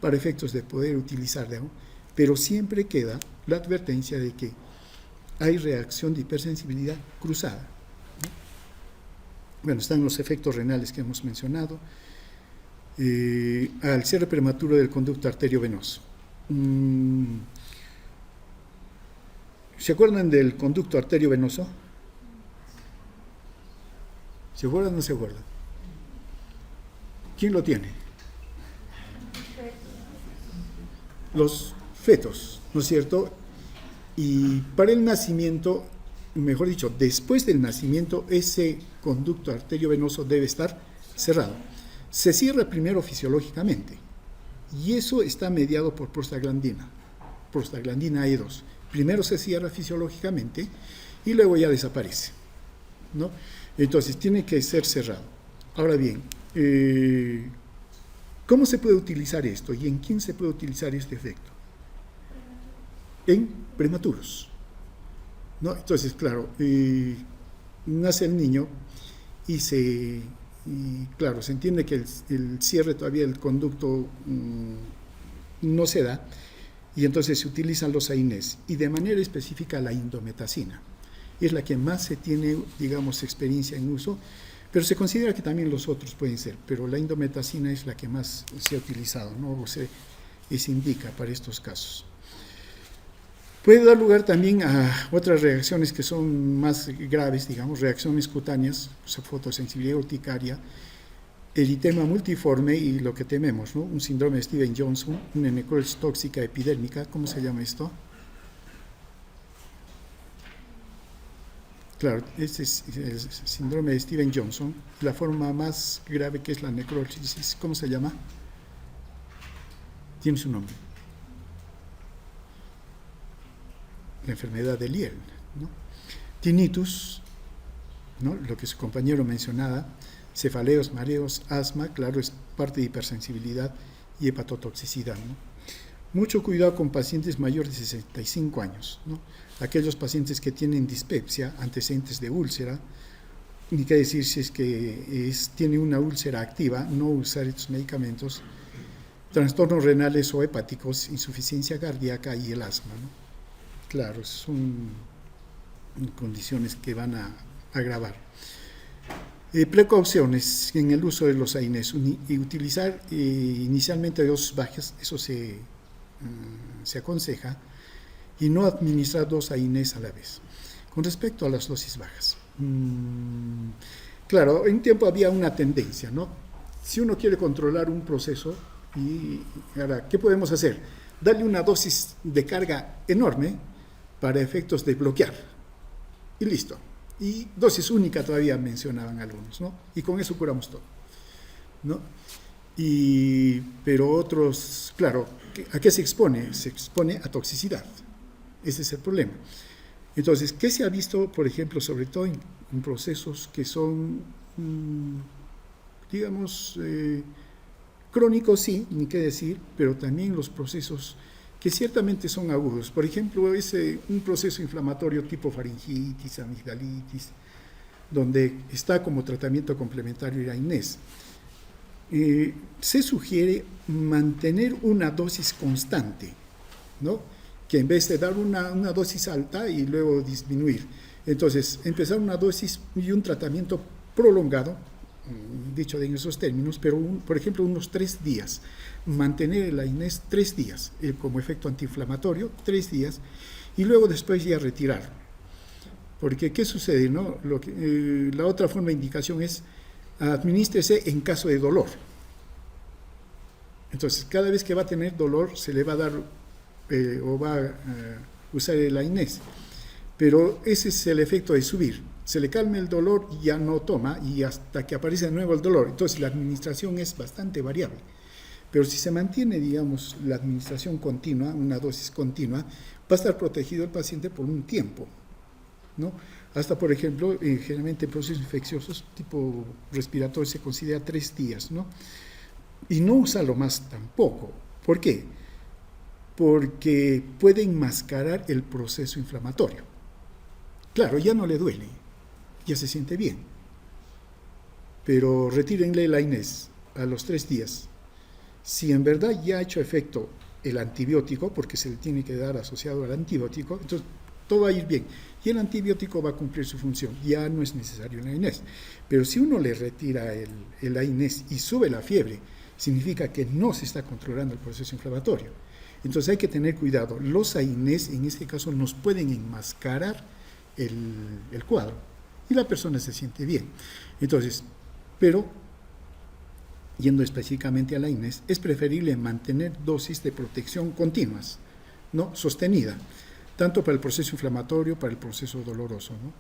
para efectos de poder utilizarlo, pero siempre queda la advertencia de que hay reacción de hipersensibilidad cruzada, ¿no? Bueno, están los efectos renales que hemos mencionado, al cierre prematuro del conducto arteriovenoso. ¿Se acuerdan del conducto arteriovenoso? ¿Se acuerdan o no se acuerdan? ¿Quién lo tiene? Los fetos, ¿no es cierto? Y para el nacimiento, mejor dicho, después del nacimiento, ese conducto arteriovenoso debe estar cerrado. Se cierra primero fisiológicamente y eso está mediado por prostaglandina E2. Primero se cierra fisiológicamente y luego ya desaparece, ¿no? Entonces tiene que ser cerrado. Ahora bien, ¿cómo se puede utilizar esto y en quién se puede utilizar este efecto? en prematuros, ¿no? Entonces, claro, nace el niño y claro, se entiende que el cierre todavía del conducto no se da, y entonces se utilizan los AINES, y de manera específica la indometacina. Es la que más se tiene, digamos, experiencia en uso, pero se considera que también los otros pueden ser, pero la indometacina es la que más se ha utilizado, ¿no? O se indica para estos casos. Puede dar lugar también a otras reacciones que son más graves, digamos, reacciones cutáneas, o sea, fotosensibilidad urticaria, eritema multiforme y lo que tememos, ¿no? Un síndrome de Stevens-Johnson, una necrosis tóxica epidérmica. ¿Cómo se llama esto? Claro, este es el síndrome de Stevens-Johnson. La forma más grave, que es la necrosis, ¿cómo se llama? Tiene su nombre. La enfermedad de Liel, ¿no? Tinnitus, ¿no? Lo que su compañero mencionaba, cefaleos, mareos, asma, claro, es parte de hipersensibilidad y hepatotoxicidad, ¿no? Mucho cuidado con pacientes mayores de 65 años, ¿no? Aquellos pacientes que tienen dispepsia, antecedentes de úlcera, ni qué decir si es que tiene una úlcera activa, no usar estos medicamentos, trastornos renales o hepáticos, insuficiencia cardíaca y el asma, ¿no? Claro, son condiciones que van a agravar. Precauciones en el uso de los AINES, y utilizar inicialmente dosis bajas, eso se aconseja, y no administrar 2 AINES a la vez. Con respecto a las dosis bajas, claro, en tiempo había una tendencia, ¿no? Si uno quiere controlar un proceso, y ahora, ¿qué podemos hacer? Darle una dosis de carga enorme para efectos de bloquear, y listo. Y dosis única todavía mencionaban algunos, ¿no? Y con eso curamos todo, ¿no? Pero otros, claro, ¿a qué se expone? Se expone a toxicidad. Ese es el problema. Entonces, ¿qué se ha visto, por ejemplo, sobre todo en procesos que son, digamos, crónicos, sí, ni qué decir, pero también los procesos que ciertamente son agudos? Por ejemplo, un proceso inflamatorio tipo faringitis, amigdalitis, donde está como tratamiento complementario el AINES. Se sugiere mantener una dosis constante, ¿no? Que en vez de dar una dosis alta y luego disminuir. Entonces, empezar una dosis y un tratamiento prolongado, dicho en esos términos, pero por ejemplo unos 3 días, mantener el AINES 3 días como efecto antiinflamatorio, 3 días, y luego después ya retirar. Porque ¿qué sucede, no? La otra forma de indicación es administrarse en caso de dolor. Entonces, cada vez que va a tener dolor se le va a dar o va a usar el AINES, pero ese es el efecto de subir. Se le calma el dolor y ya no toma, y hasta que aparece de nuevo el dolor. Entonces la administración es bastante variable, pero si se mantiene, digamos, la administración continua, una dosis continua, va a estar protegido el paciente por un tiempo, ¿no? Hasta, por ejemplo, generalmente en procesos infecciosos tipo respiratorio se considera 3 días, ¿no? Y no usarlo más tampoco. ¿Por qué? Porque puede enmascarar el proceso inflamatorio. Claro, ya no le duele, ya se siente bien, pero retírenle el AINES a los 3 días. Si en verdad ya ha hecho efecto el antibiótico, porque se le tiene que dar asociado al antibiótico, entonces todo va a ir bien, y el antibiótico va a cumplir su función, ya no es necesario el AINES. Pero si uno le retira el AINES y sube la fiebre, significa que no se está controlando el proceso inflamatorio. Entonces hay que tener cuidado. Los AINES en este caso nos pueden enmascarar el cuadro, y la persona se siente bien. Entonces, pero yendo específicamente al AINES, es preferible mantener dosis de protección continuas, ¿no? Sostenida, tanto para el proceso inflamatorio, para el proceso doloroso, ¿no?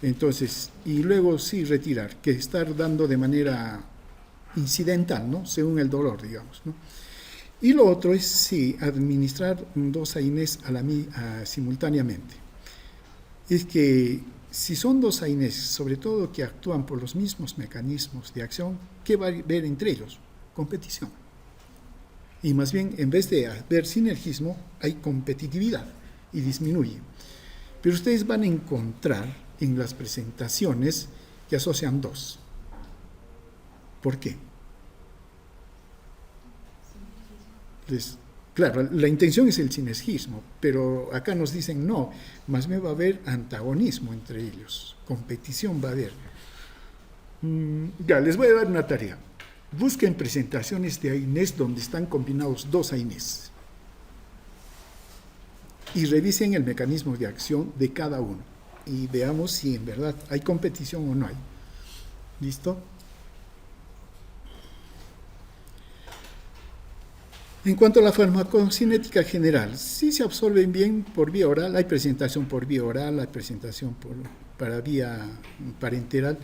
Entonces, y luego sí retirar, que estar dando de manera incidental, ¿no? Según el dolor, digamos, ¿no? Y lo otro es, sí, administrar 2 AINES simultáneamente. Es que si son 2 AINES, sobre todo que actúan por los mismos mecanismos de acción, ¿qué va a haber entre ellos? Competición. Y más bien, en vez de haber sinergismo, hay competitividad. y disminuye. Pero ustedes van a encontrar en las presentaciones que asocian dos. ¿Por qué? Claro, la intención es el sinergismo, pero acá nos dicen no, más bien va a haber antagonismo entre ellos, competición va a haber. Ya, les voy a dar una tarea. Busquen presentaciones de AINES donde están combinados dos AINES y revisen el mecanismo de acción de cada uno y veamos si en verdad hay competición o no hay. ¿Listo? En cuanto a la farmacocinética general, sí se absorben bien por vía oral, hay presentación por vía oral, hay presentación para vía parenteral,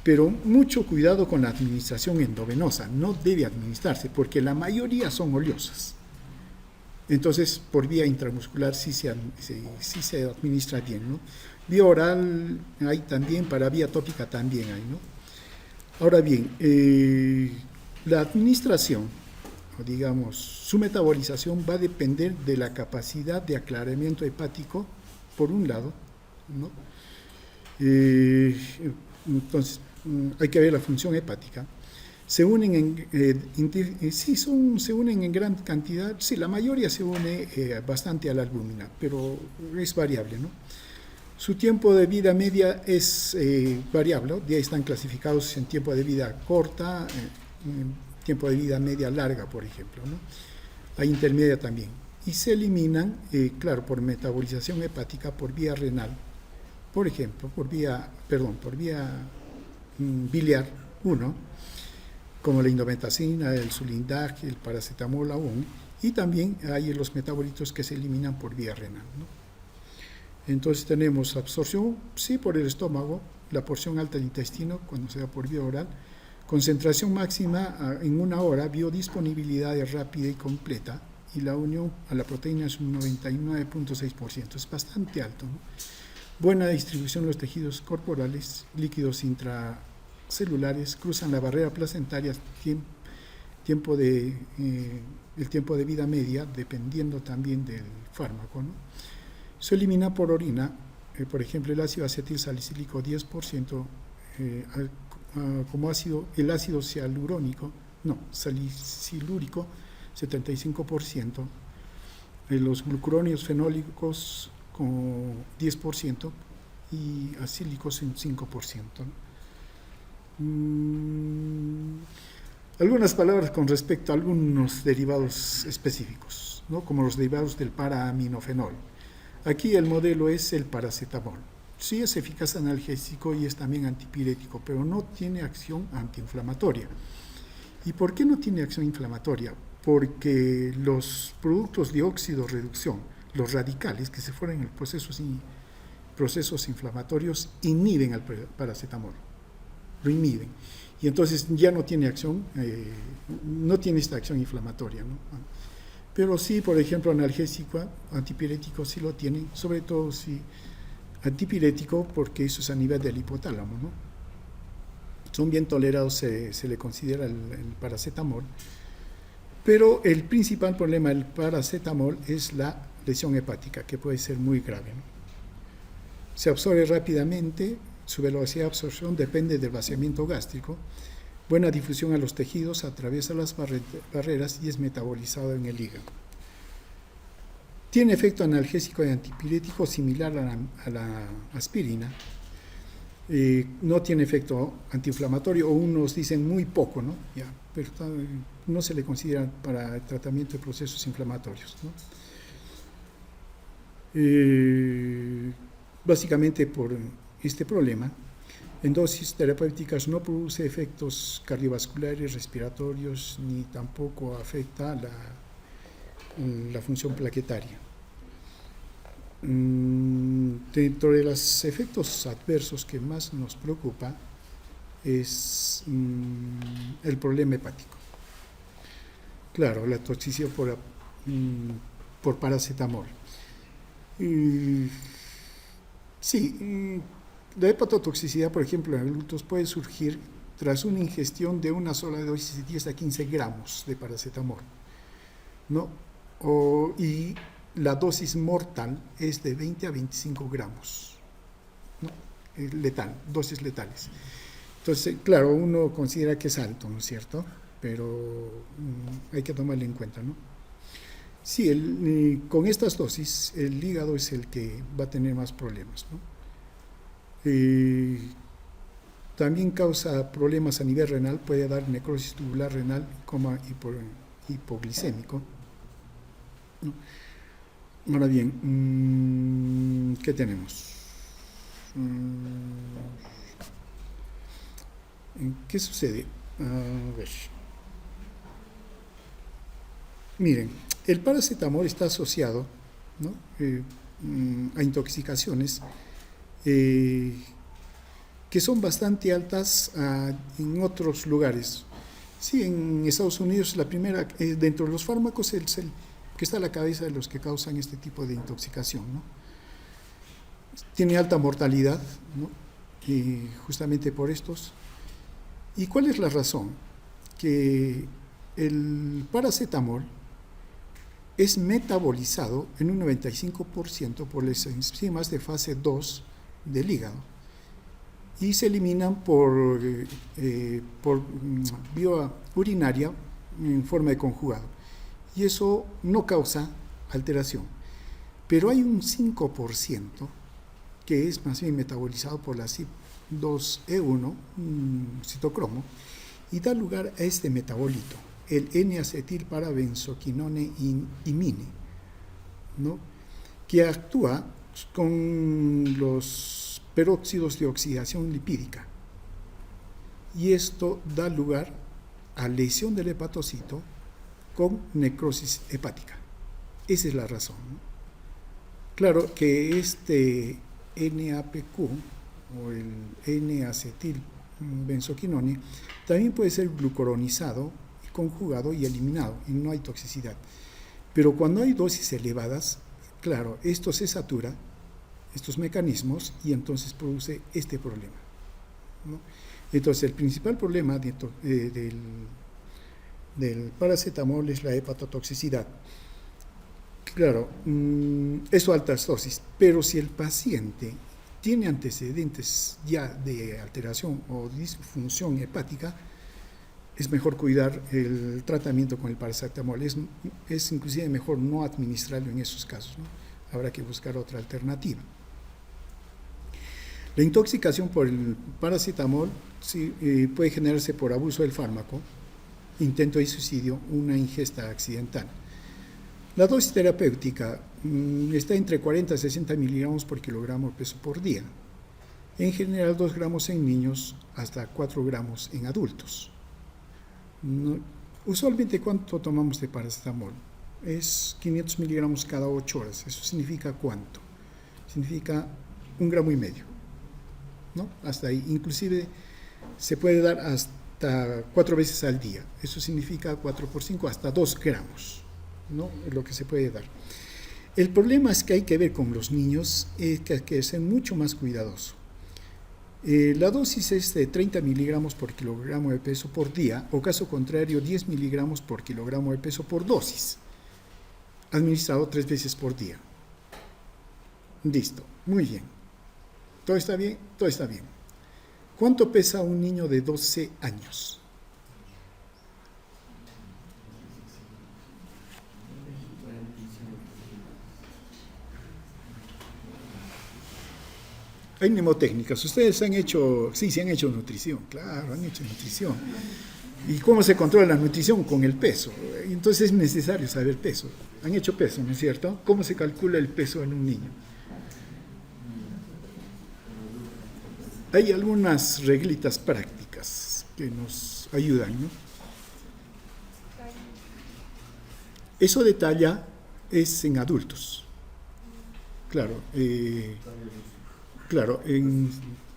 pero mucho cuidado con la administración endovenosa, no debe administrarse porque la mayoría son oleosas. Entonces, por vía intramuscular sí se administra bien, ¿no? Vía oral hay también, para vía tópica también hay, ¿no? Ahora bien, la administración, o digamos, su metabolización va a depender de la capacidad de aclaramiento hepático, por un lado, ¿no? Entonces, hay que ver la función hepática. Se unen se unen en gran cantidad, sí, la mayoría se une bastante a la albúmina, pero es variable, ¿no? Su tiempo de vida media es variable, ya están clasificados en tiempo de vida corta, tiempo de vida media larga, por ejemplo, ¿no? Hay intermedia también. Y se eliminan, claro, por metabolización hepática, por vía renal, por ejemplo, por vía biliar 1, como la indometacina, el sulindac, el paracetamol aún, y también hay los metabolitos que se eliminan por vía renal, ¿no? Entonces tenemos absorción, sí, por el estómago, la porción alta del intestino, cuando se da por vía oral, concentración máxima en 1 hora, biodisponibilidad rápida y completa, y la unión a la proteína es un 99.6%, es bastante alto, ¿no? Buena distribución de los tejidos corporales, líquidos intracelulares, cruzan la barrera placentaria, el tiempo de vida media, dependiendo también del fármaco, ¿no? Se elimina por orina, por ejemplo, el ácido acetil salicílico 10%, como el ácido salicilúrico 75%, los glucuronios fenólicos con 10% y acílicos en 5%. Algunas palabras con respecto a algunos derivados específicos, ¿no? Como los derivados del para-aminofenol. Aquí el modelo es el paracetamol. Sí es eficaz analgésico y es también antipirético, pero no tiene acción antiinflamatoria. ¿Y por qué no tiene acción inflamatoria? Porque los productos de óxido-reducción, los radicales que se forman en procesos inflamatorios, inhiben al paracetamol, lo inhiben. Y entonces ya no tiene acción, no tiene esta acción inflamatoria, ¿no? Pero sí, por ejemplo, analgésico, antipirético sí lo tienen, sobre todo si antipirético, porque eso es a nivel del hipotálamo, ¿no? Son bien tolerados, se le considera el paracetamol, pero el principal problema del paracetamol es la lesión hepática, que puede ser muy grave, ¿no? Se absorbe rápidamente, su velocidad de absorción depende del vaciamiento gástrico, buena difusión a los tejidos, atraviesa las barreras y es metabolizado en el hígado. Tiene efecto analgésico y antipirético similar a la aspirina. No tiene efecto antiinflamatorio, o unos dicen muy poco, ¿no? Ya, pero no se le considera para el tratamiento de procesos inflamatorios, ¿no? Básicamente por este problema, en dosis terapéuticas no produce efectos cardiovasculares, respiratorios, ni tampoco afecta la función plaquetaria. Dentro de los efectos adversos que más nos preocupa es el problema hepático. Claro, la toxicidad por paracetamol. Sí, la hepatotoxicidad, por ejemplo, en adultos puede surgir tras una ingestión de una sola dosis de 10 a 15 gramos de paracetamol, ¿no? Y la dosis mortal es de 20 a 25 gramos, ¿no? Letal, dosis letales. Entonces, claro, uno considera que es alto, ¿no es cierto? Pero hay que tomarlo en cuenta, ¿no? Sí, con estas dosis el hígado es el que va a tener más problemas, ¿no? También causa problemas a nivel renal, puede dar necrosis tubular renal, coma hipoglicémico, ¿no? Ahora bien, ¿qué tenemos? ¿Qué sucede? A ver. Miren, el paracetamol está asociado, ¿no? A intoxicaciones que son bastante altas en otros lugares. Sí, en Estados Unidos la primera, dentro de los fármacos, es el que está a la cabeza de los que causan este tipo de intoxicación, ¿no? Tiene alta mortalidad, ¿no? Y justamente por estos. ¿Y cuál es la razón? Que el paracetamol es metabolizado en un 95% por las enzimas de fase 2 del hígado y se eliminan por vía urinaria en forma de conjugado. Y eso no causa alteración. Pero hay un 5% que es más bien metabolizado por la CYP2E1, citocromo, y da lugar a este metabolito, el N-acetilparabenzoquinone imine, ¿no? Que actúa con los peróxidos de oxidación lipídica. Y esto da lugar a lesión del hepatocito con necrosis hepática. Esa es la razón, ¿no? Claro que este NAPQ o el N-acetilbenzoquinone también puede ser glucuronizado, conjugado y eliminado y no hay toxicidad. Pero cuando hay dosis elevadas, claro, esto se satura, estos mecanismos, y entonces produce este problema, ¿no? Entonces el principal problema del paracetamol es la hepatotoxicidad. Claro, eso a altas dosis, pero si el paciente tiene antecedentes ya de alteración o disfunción hepática, es mejor cuidar el tratamiento con el paracetamol. Es inclusive mejor no administrarlo en esos casos, ¿no? Habrá que buscar otra alternativa. La intoxicación por el paracetamol sí, puede generarse por abuso del fármaco, intento de suicidio, una ingesta accidental. La dosis terapéutica está entre 40 a 60 miligramos por kilogramo de peso por día. En general 2 gramos en niños hasta 4 gramos en adultos. Usualmente, ¿cuánto tomamos de paracetamol? Es 500 miligramos cada 8 horas. ¿Eso significa cuánto? Significa 1,5 gramos, ¿no? Hasta ahí. Inclusive se puede dar hasta 4 veces al día. Eso significa 4 por 5, hasta 2 gramos, ¿no? Es lo que se puede dar. El problema es que hay que ver con los niños, que hay que ser mucho más cuidadoso. La dosis es de 30 miligramos por kilogramo de peso por día, o caso contrario 10 miligramos por kilogramo de peso por dosis, administrado 3 veces por día. Listo, muy bien. ¿Todo está bien? Todo está bien. ¿Cuánto pesa un niño de 12 años? Hay mnemotécnicas. Ustedes han hecho, sí, han hecho nutrición, claro, han hecho nutrición. ¿Y cómo se controla la nutrición? Con el peso. Entonces es necesario saber peso. Han hecho peso, ¿no es cierto? ¿Cómo se calcula el peso en un niño? Hay algunas reglitas prácticas que nos ayudan, ¿no? Eso de talla es en adultos. Claro,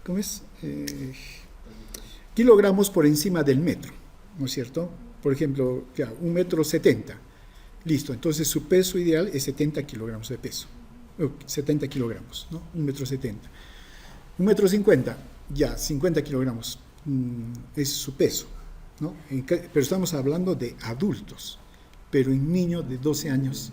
¿cómo es? Kilogramos por encima del metro, ¿no es cierto? Por ejemplo, ya, 1,70 m. Listo, entonces su peso ideal es 70 kilogramos de peso. 70 kilogramos, ¿no? 1,70 m. 1,50 m, ya, 50 kilogramos es su peso, ¿no? Pero estamos hablando de adultos, pero en niños de 12 años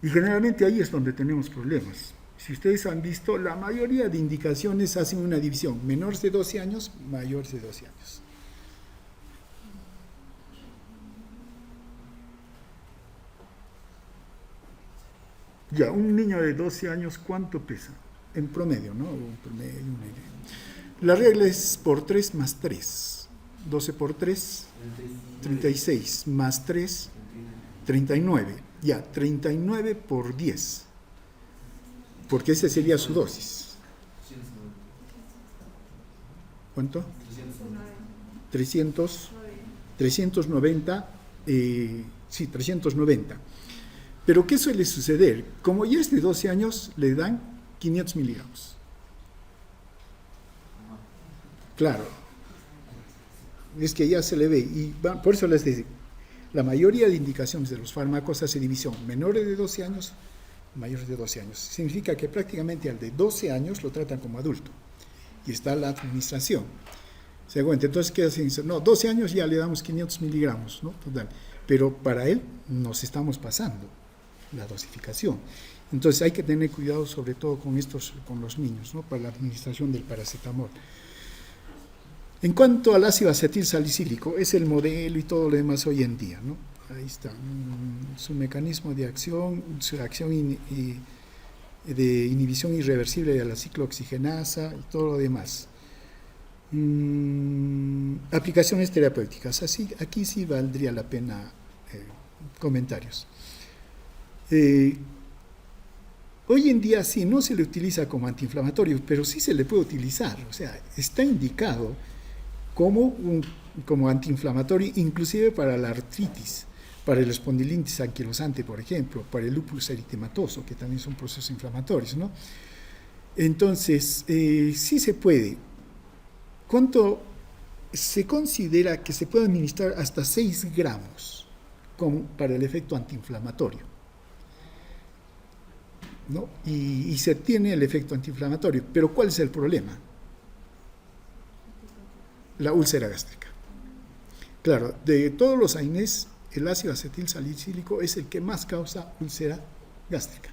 Y generalmente ahí es donde tenemos problemas. Si ustedes han visto, la mayoría de indicaciones hacen una división, menores de 12 años, mayores de 12 años. Ya, un niño de 12 años, ¿cuánto pesa? En promedio, ¿no? Un promedio, una idea. La regla es por 3 más 3. 12 por 3, 36, más 3, 39. Ya, 39 por 10. Porque esa sería su dosis. ¿Cuánto? 390. Sí, 390. Pero ¿qué suele suceder? Como ya es de 12 años, le dan 500 miligramos. Claro. Es que ya se le ve. Y por eso les digo, la mayoría de indicaciones de los fármacos hace división. Menores de 12 años, mayores de 12 años. Significa que prácticamente al de 12 años lo tratan como adulto. Y está la administración. ¿Se aguanta? Entonces, ¿qué hacen? No, 12 años ya le damos 500 miligramos, ¿no? Total. Pero para él nos estamos pasando la dosificación. Entonces hay que tener cuidado sobre todo con los niños, ¿no? Para la administración del paracetamol. En cuanto al ácido acetil salicílico, es el modelo y todo lo demás hoy en día, ¿no? Ahí está. Su mecanismo de acción, su acción de inhibición irreversible de la ciclooxigenasa y todo lo demás. Aplicaciones terapéuticas. Así, aquí sí valdría la pena comentarios. Hoy en día sí no se le utiliza como antiinflamatorio, pero sí se le puede utilizar. O sea, está indicado como antiinflamatorio, inclusive para la artritis, para el espondilitis anquilosante, por ejemplo, para el lúpus eritematoso, que también son procesos inflamatorios, ¿no? Entonces, sí se puede. ¿Cuánto se considera que se puede administrar? Hasta 6 gramos para el efecto antiinflamatorio, ¿no? Y se tiene el efecto antiinflamatorio. Pero ¿cuál es el problema? La úlcera gástrica. Claro, de todos los AINES, el ácido acetil salicílico es el que más causa úlcera gástrica.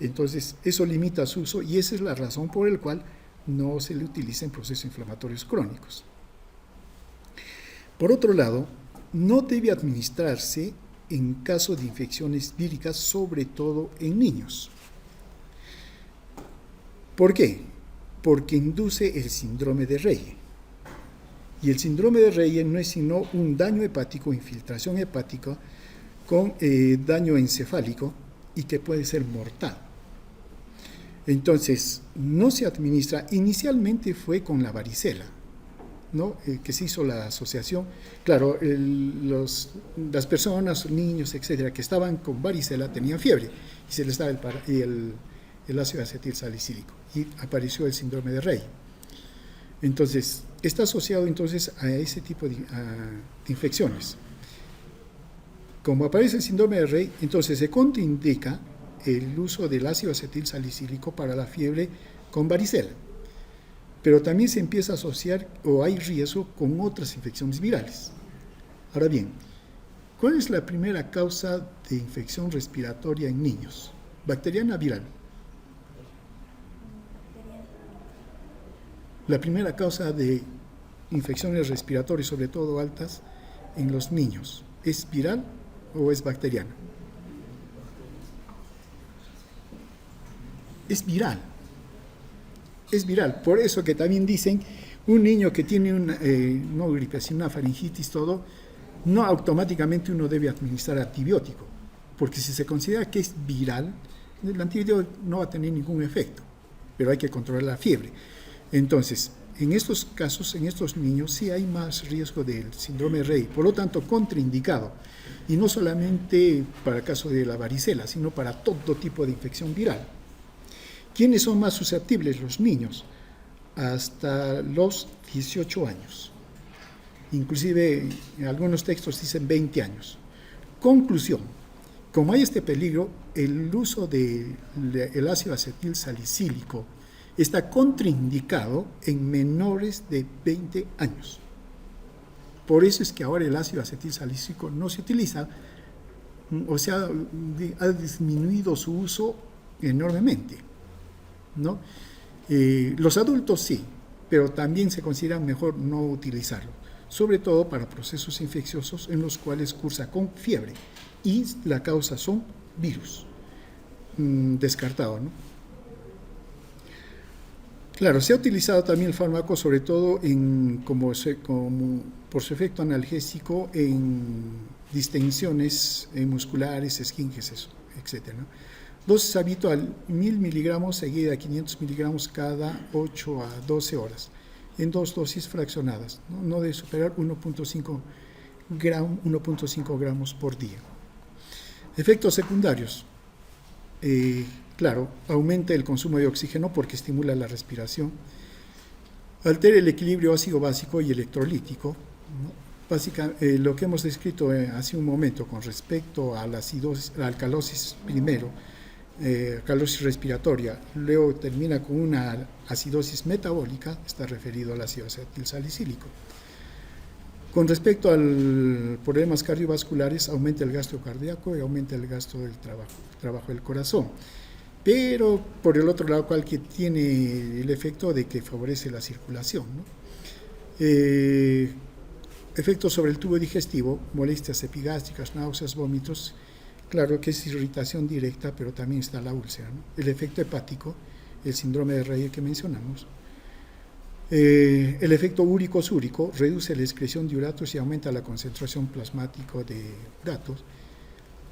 Entonces, eso limita su uso y esa es la razón por la cual no se le utiliza en procesos inflamatorios crónicos. Por otro lado, no debe administrarse en caso de infecciones víricas, sobre todo en niños. ¿Por qué? Porque induce el síndrome de Reye. Y el síndrome de Reye no es sino un daño hepático, infiltración hepática con daño encefálico y que puede ser mortal. Entonces, no se administra, inicialmente fue con la varicela, ¿no? Que se hizo la asociación. Claro, las personas, niños, etcétera, que estaban con varicela tenían fiebre y se les daba el ácido acetil salicílico y apareció el síndrome de Reye. Entonces, está asociado entonces a ese tipo de infecciones. Como aparece el síndrome de Reye, entonces se contraindica el uso del ácido acetil salicílico para la fiebre con varicela. Pero también se empieza a asociar o hay riesgo con otras infecciones virales. Ahora bien, ¿cuál es la primera causa de infección respiratoria en niños? ¿Bacteriana o viral? La primera causa de infecciones respiratorias, sobre todo altas, en los niños, ¿es viral o es bacteriana? Es viral. Es viral. Por eso que también dicen, un niño que tiene no gripe, sino una faringitis, todo, no automáticamente uno debe administrar antibiótico, porque si se considera que es viral, el antibiótico no va a tener ningún efecto, pero hay que controlar la fiebre. Entonces, en estos casos, en estos niños, sí hay más riesgo del síndrome de Reye, por lo tanto, contraindicado. Y no solamente para el caso de la varicela, sino para todo tipo de infección viral. ¿Quiénes son más susceptibles? Los niños, hasta los 18 años. Inclusive, en algunos textos dicen 20 años. Conclusión. Como hay este peligro, el uso del ácido acetil salicílico está contraindicado en menores de 20 años. Por eso es que ahora el ácido acetil salicílico no se utiliza o sea, ha disminuido su uso enormemente, ¿no? Los adultos sí, pero también se considera mejor no utilizarlo, sobre todo para procesos infecciosos en los cuales cursa con fiebre y la causa son virus. Descartado, ¿no? Claro, se ha utilizado también el fármaco sobre todo por su efecto analgésico en distensiones musculares, esquinges, etc., ¿no? Dosis habitual, 1000 miligramos seguida de 500 miligramos cada 8 a 12 horas, en 2 dosis fraccionadas, no debe superar 1.5 gramos por día. Efectos secundarios. Claro, aumenta el consumo de oxígeno porque estimula la respiración, altera el equilibrio ácido-básico y electrolítico, ¿no? Lo que hemos descrito hace un momento con respecto a la alcalosis primero, alcalosis respiratoria, luego termina con una acidosis metabólica, está referido al ácido acetilsalicílico. Con respecto a problemas cardiovasculares, aumenta el gasto cardíaco y aumenta el gasto del trabajo del corazón. Pero, por el otro lado, que tiene el efecto de que favorece la circulación, ¿no? Efectos sobre el tubo digestivo, molestias epigástricas, náuseas, vómitos. Claro que es irritación directa, pero también está la úlcera, ¿no? El efecto hepático, el síndrome de Reyer que mencionamos. El efecto úrico-súrico reduce la excreción de uratos y aumenta la concentración plasmática de uratos.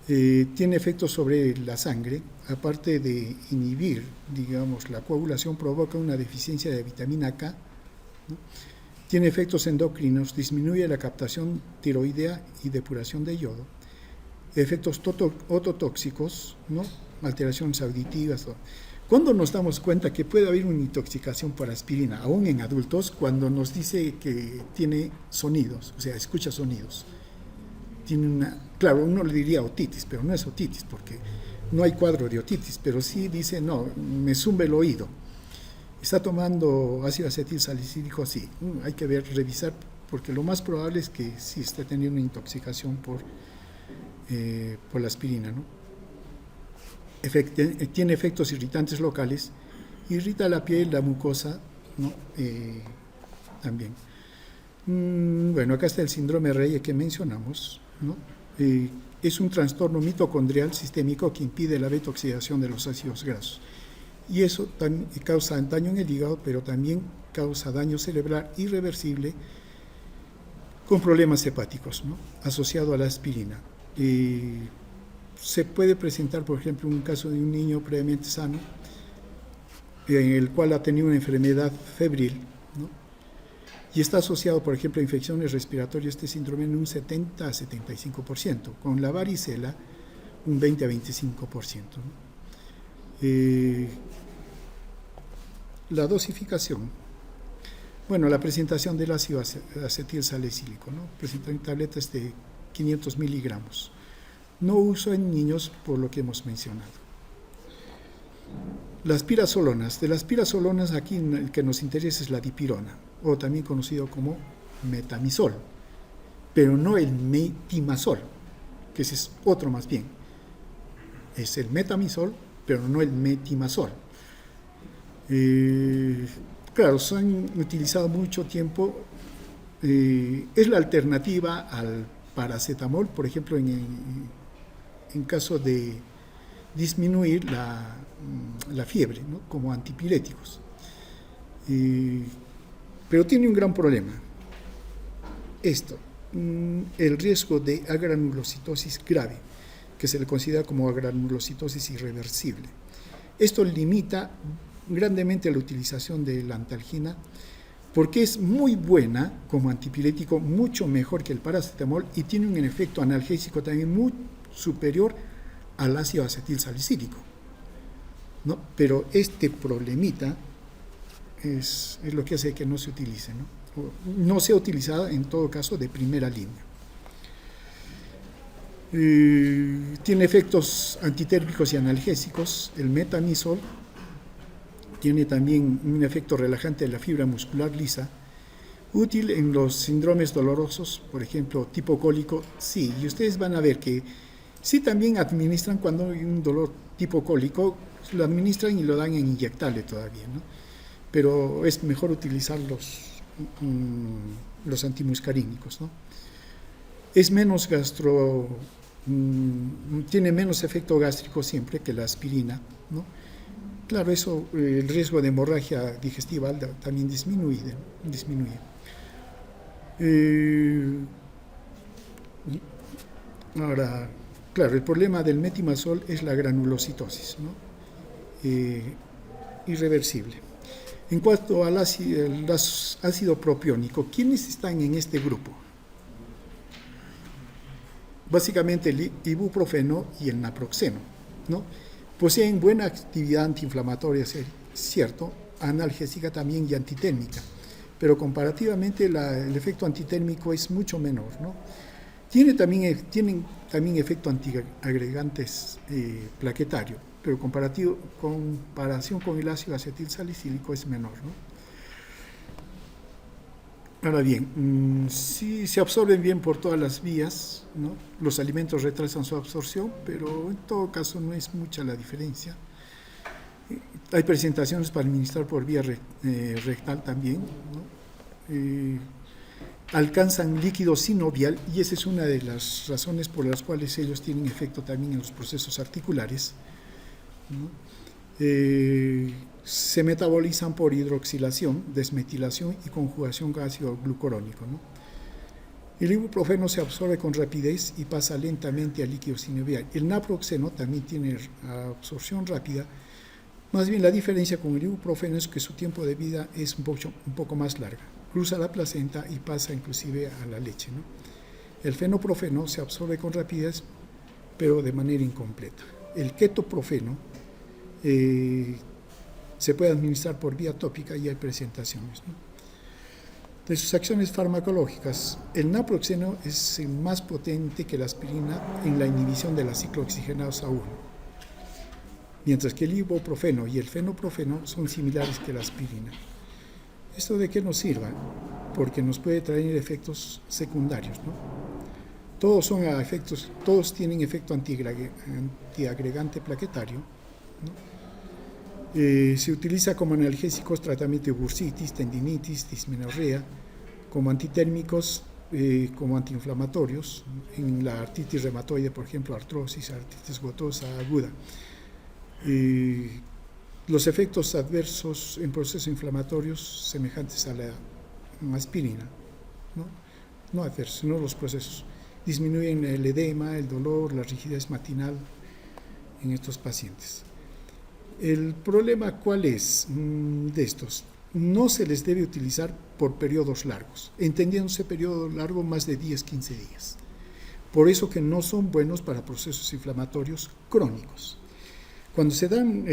Tiene efectos sobre la sangre, aparte de inhibir, digamos, la coagulación, provoca una deficiencia de vitamina K, ¿no? Tiene efectos endocrinos, disminuye la captación tiroidea y depuración de yodo. Efectos ototóxicos, ¿no? Alteraciones auditivas. ¿Cuándo nos damos cuenta que puede haber una intoxicación por aspirina, aún en adultos, cuando nos dice que tiene sonidos, o sea, escucha sonidos? Claro, uno le diría otitis, pero no es otitis, porque no hay cuadro de otitis, pero sí dice, no, me zumba el oído. ¿Está tomando ácido acetilsalicílico? Sí, hay que revisar, porque lo más probable es que sí esté teniendo una intoxicación por la aspirina, ¿no? Tiene efectos irritantes locales, irrita la piel, la mucosa, ¿no? También. Bueno, acá está el síndrome de Reyer que mencionamos, ¿no? Es un trastorno mitocondrial sistémico que impide la beta-oxidación de los ácidos grasos. Y eso también causa daño en el hígado, pero también causa daño cerebral irreversible con problemas hepáticos, ¿no? Asociado a la aspirina. Se puede presentar, por ejemplo, un caso de un niño previamente sano, en el cual ha tenido una enfermedad febril, ¿no? Y está asociado, por ejemplo, a infecciones respiratorias, este síndrome en un 70 a 75%, con la varicela un 20 a 25%, ¿no? La dosificación. Bueno, la presentación del ácido acetilsalicílico, ¿no? Presentan tabletas de 500 miligramos. No uso en niños por lo que hemos mencionado. Las pirazolonas. De las pirazolonas, aquí el que nos interesa es la dipirona, o también conocido como metamizol, pero no el metimazol, que ese es otro más bien. Es el metamizol, pero no el metimazol. Claro, se han utilizado mucho tiempo. Es la alternativa al paracetamol, por ejemplo, en caso de disminuir la fiebre, ¿no? Como antipiréticos. Pero tiene un gran problema. El riesgo de agranulocitosis grave, que se le considera como agranulocitosis irreversible. Esto limita grandemente la utilización de la antalgina, porque es muy buena como antipirético, mucho mejor que el paracetamol, y tiene un efecto analgésico también muy superior al ácido acetilsalicílico, ¿no? Pero este problemita es lo que hace que no se utilice, ¿no? No sea utilizada en todo caso de primera línea. Tiene efectos antitérmicos y analgésicos. El metamizol tiene también un efecto relajante de la fibra muscular lisa, útil en los síndromes dolorosos, por ejemplo, tipo cólico, sí, y ustedes van a ver que Sí, también administran cuando hay un dolor tipo cólico, lo administran y lo dan en inyectable todavía, ¿no? Pero es mejor utilizar los antimuscarínicos, ¿no? Es menos tiene menos efecto gástrico siempre que la aspirina, ¿no? Claro, eso, el riesgo de hemorragia digestiva también disminuye. Ahora, claro, el problema del metimazol es la granulocitosis, ¿no? Irreversible. En cuanto al ácido propiónico, ¿quiénes están en este grupo? Básicamente el ibuprofeno y el naproxeno, ¿no? Poseen buena actividad antiinflamatoria, es cierto, analgésica también y antitérmica, pero comparativamente el efecto antitérmico es mucho menor, ¿no? Tienen también efecto antiagregantes plaquetario, pero comparación con el ácido acetilsalicílico es menor, ¿no? Ahora bien, sí se absorben bien por todas las vías, ¿no? Los alimentos retrasan su absorción, pero en todo caso no es mucha la diferencia. Hay presentaciones para administrar por vía rectal también, ¿no? Alcanzan líquido sinovial y esa es una de las razones por las cuales ellos tienen efecto también en los procesos articulares, ¿no? Se metabolizan por hidroxilación, desmetilación y conjugación con ácido glucurónico, ¿no? El ibuprofeno se absorbe con rapidez y pasa lentamente al líquido sinovial. El naproxeno también tiene absorción rápida. Más bien la diferencia con el ibuprofeno es que su tiempo de vida es un poco más larga. Cruza la placenta y pasa inclusive a la leche, ¿no? El fenoprofeno se absorbe con rapidez, pero de manera incompleta. El ketoprofeno se puede administrar por vía tópica y hay presentaciones, ¿no? De sus acciones farmacológicas, el naproxeno es más potente que la aspirina en la inhibición de la ciclooxigenasa 1, mientras que el ibuprofeno y el fenoprofeno son similares que la aspirina. ¿Esto de qué nos sirve? Porque nos puede traer efectos secundarios, ¿no? Todos tienen efecto antiagregante plaquetario, ¿no? Se utiliza como analgésicos tratamiento de bursitis, tendinitis, dismenorrea, como antitérmicos, como antiinflamatorios, en la artritis reumatoide, por ejemplo, artrosis, artritis gotosa aguda. Los efectos adversos en procesos inflamatorios semejantes a la aspirina, no adversos, sino los procesos. Disminuyen el edema, el dolor, la rigidez matinal en estos pacientes. El problema, ¿cuál es de estos? No se les debe utilizar por periodos largos, entendiéndose periodo largo más de 10-15 días. Por eso que no son buenos para procesos inflamatorios crónicos. Cuando se dan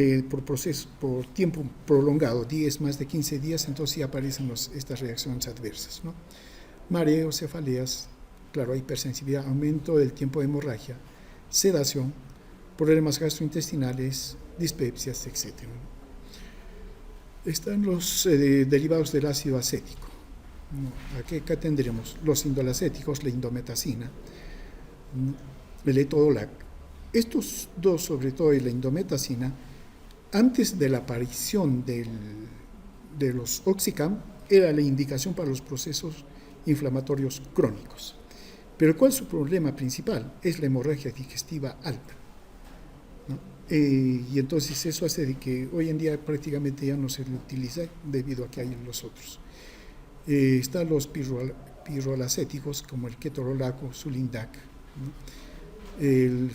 por tiempo prolongado, más de 15 días, entonces sí aparecen estas reacciones adversas, ¿no? Mareos, cefaleas, claro, hipersensibilidad, aumento del tiempo de hemorragia, sedación, problemas gastrointestinales, dispepsias, etc. Están los derivados del ácido acético. Aquí tendremos los indolacéticos, la indometacina, el etodolac. Estos dos, sobre todo la indometacina, antes de la aparición de los oxicam, era la indicación para los procesos inflamatorios crónicos. Pero ¿cuál es su problema principal? Es la hemorragia digestiva alta, ¿no? Y entonces eso hace de que hoy en día prácticamente ya no se le utiliza debido a que hay los otros. Están los pirrolacéticos como el ketorolaco, Sulindac, ¿no? El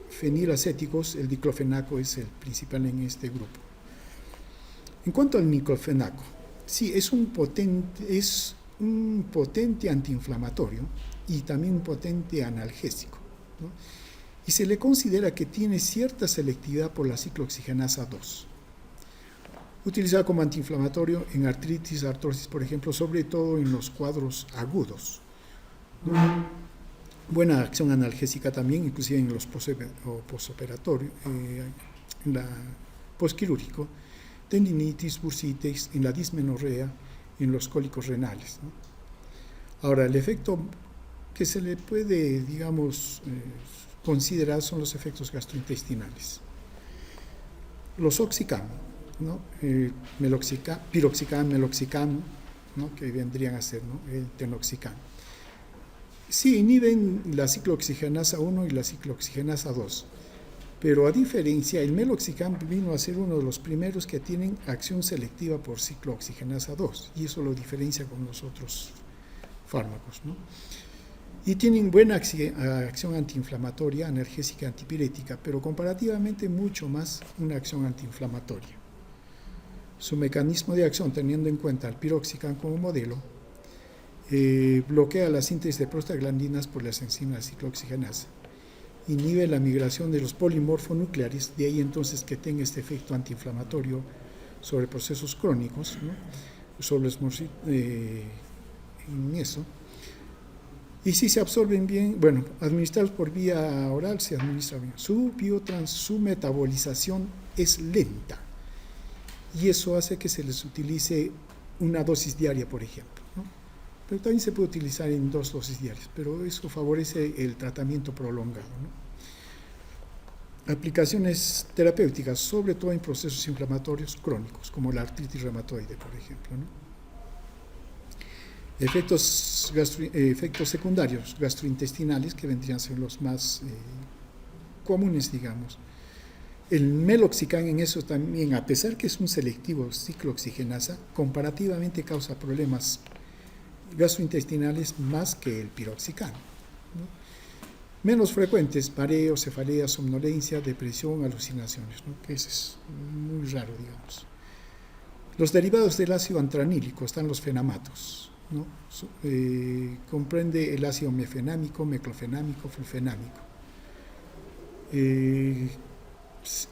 fenilacéticos, el diclofenaco es el principal en este grupo. En cuanto al diclofenaco, sí, es un potente antiinflamatorio y también un potente analgésico, ¿no? Y se le considera que tiene cierta selectividad por la ciclooxigenasa 2. Utilizado como antiinflamatorio en artritis, artrosis, por ejemplo, sobre todo en los cuadros agudos, ¿no? Buena acción analgésica también, inclusive en los posoperatorios, en la posquirúrgico, tendinitis, bursitis, en la dismenorrea, en los cólicos renales, ¿no? Ahora, el efecto que se le puede, digamos, considerados son los efectos gastrointestinales. Los oxicam, ¿no? Piroxicam, meloxicam, ¿no? Que vendrían a ser, ¿no? El tenoxicam. Sí, inhiben la ciclooxigenasa 1 y la ciclooxigenasa 2, pero a diferencia, el meloxicam vino a ser uno de los primeros que tienen acción selectiva por ciclooxigenasa 2, y eso lo diferencia con los otros fármacos, ¿no? Y tienen buena acción antiinflamatoria, analgésica, antipirética, pero comparativamente mucho más una acción antiinflamatoria. Su mecanismo de acción, teniendo en cuenta el piroxicam como modelo, bloquea la síntesis de prostaglandinas por las enzimas ciclooxigenasa, inhibe la migración de los polimorfonucleares, de ahí entonces que tenga este efecto antiinflamatorio sobre procesos crónicos, ¿no? Sobre en eso. Y si se absorben bien, bueno, administrados por vía oral se administra bien. Su metabolización es lenta y eso hace que se les utilice una dosis diaria, por ejemplo, ¿no? Pero también se puede utilizar en 2 dosis diarias, pero eso favorece el tratamiento prolongado, ¿no? Aplicaciones terapéuticas, sobre todo en procesos inflamatorios crónicos, como la artritis reumatoide, por ejemplo, ¿no? Efectos secundarios gastrointestinales, que vendrían a ser los más comunes, digamos. El meloxicam en eso también, a pesar que es un selectivo ciclooxigenasa, comparativamente causa problemas gastrointestinales más que el piroxicam, ¿no? Menos frecuentes, mareos, cefalea, somnolencia, depresión, alucinaciones, ¿no? Que eso es muy raro, digamos. Los derivados del ácido antranílico están los fenamatos, ¿no? Comprende el ácido mefenámico, meclofenámico, flufenámico,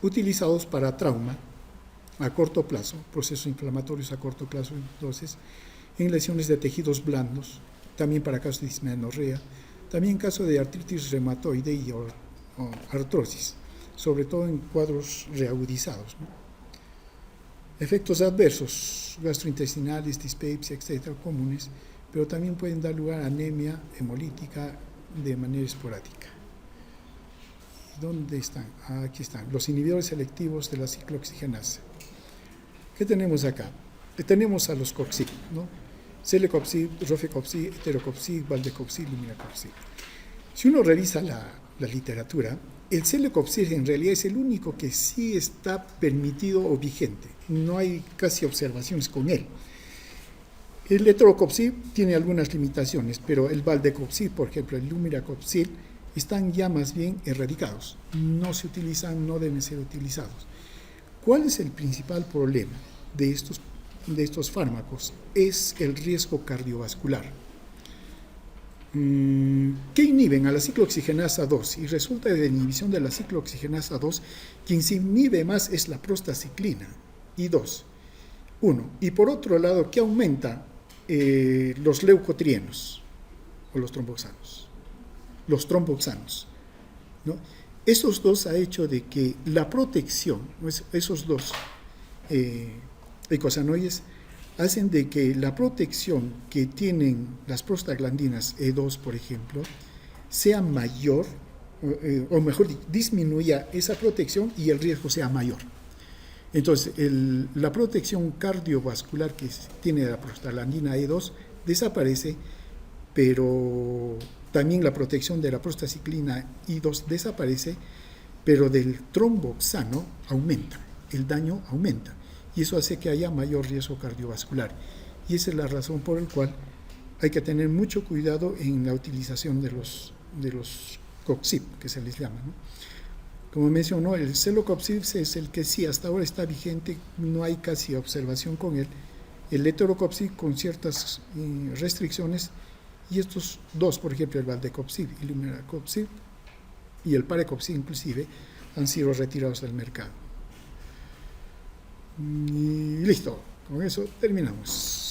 utilizados para trauma a corto plazo, procesos inflamatorios a corto plazo, entonces, en lesiones de tejidos blandos, también para casos de dismenorrea, también en caso de artritis reumatoide y artrosis, sobre todo en cuadros reagudizados, ¿no? Efectos adversos gastrointestinales, dispepsia, etcétera, comunes, pero también pueden dar lugar a anemia hemolítica de manera esporádica. ¿Dónde están? Aquí están, los inhibidores selectivos de la ciclooxigenasa. ¿Qué tenemos acá? Tenemos a los coxib, ¿no? Celecoxib, rofecoxib, heterocoxib, valdecoxib, luminacoxib. Si uno revisa la literatura, el celecoxib en realidad es el único que sí está permitido o vigente. No hay casi observaciones con él. El heterocoxib tiene algunas limitaciones, pero el valdecoxib, por ejemplo, el luminacoxib, están ya más bien erradicados. No se utilizan, no deben ser utilizados. ¿Cuál es el principal problema de estos fármacos? Es el riesgo cardiovascular. ¿Qué inhiben? A la ciclooxigenasa 2, y resulta de la inhibición de la ciclooxigenasa 2, quien se inhibe más es la prostaciclina, I2, 1. Y por otro lado, ¿qué aumenta? Los leucotrienos, o los tromboxanos, ¿no? Esos dos ha hecho de que la protección, esos dos eicosanoides, hacen de que la protección que tienen las prostaglandinas E2, por ejemplo, sea mayor, o mejor, disminuya esa protección y el riesgo sea mayor. Entonces, la protección cardiovascular que tiene la prostaglandina E2 desaparece, pero también la protección de la prostaciclina I2 desaparece, pero del tromboxano aumenta, el daño aumenta. Y eso hace que haya mayor riesgo cardiovascular. Y esa es la razón por la cual hay que tener mucho cuidado en la utilización de los coxib, que se les llama, ¿no? Como mencionó, el celecoxib es el que sí, hasta ahora está vigente, no hay casi observación con él. El heterocoxib con ciertas restricciones, y estos dos, por ejemplo, el valdecoxib, el luminacoxib y el parecoxib inclusive, han sido retirados del mercado. Y listo, con eso terminamos.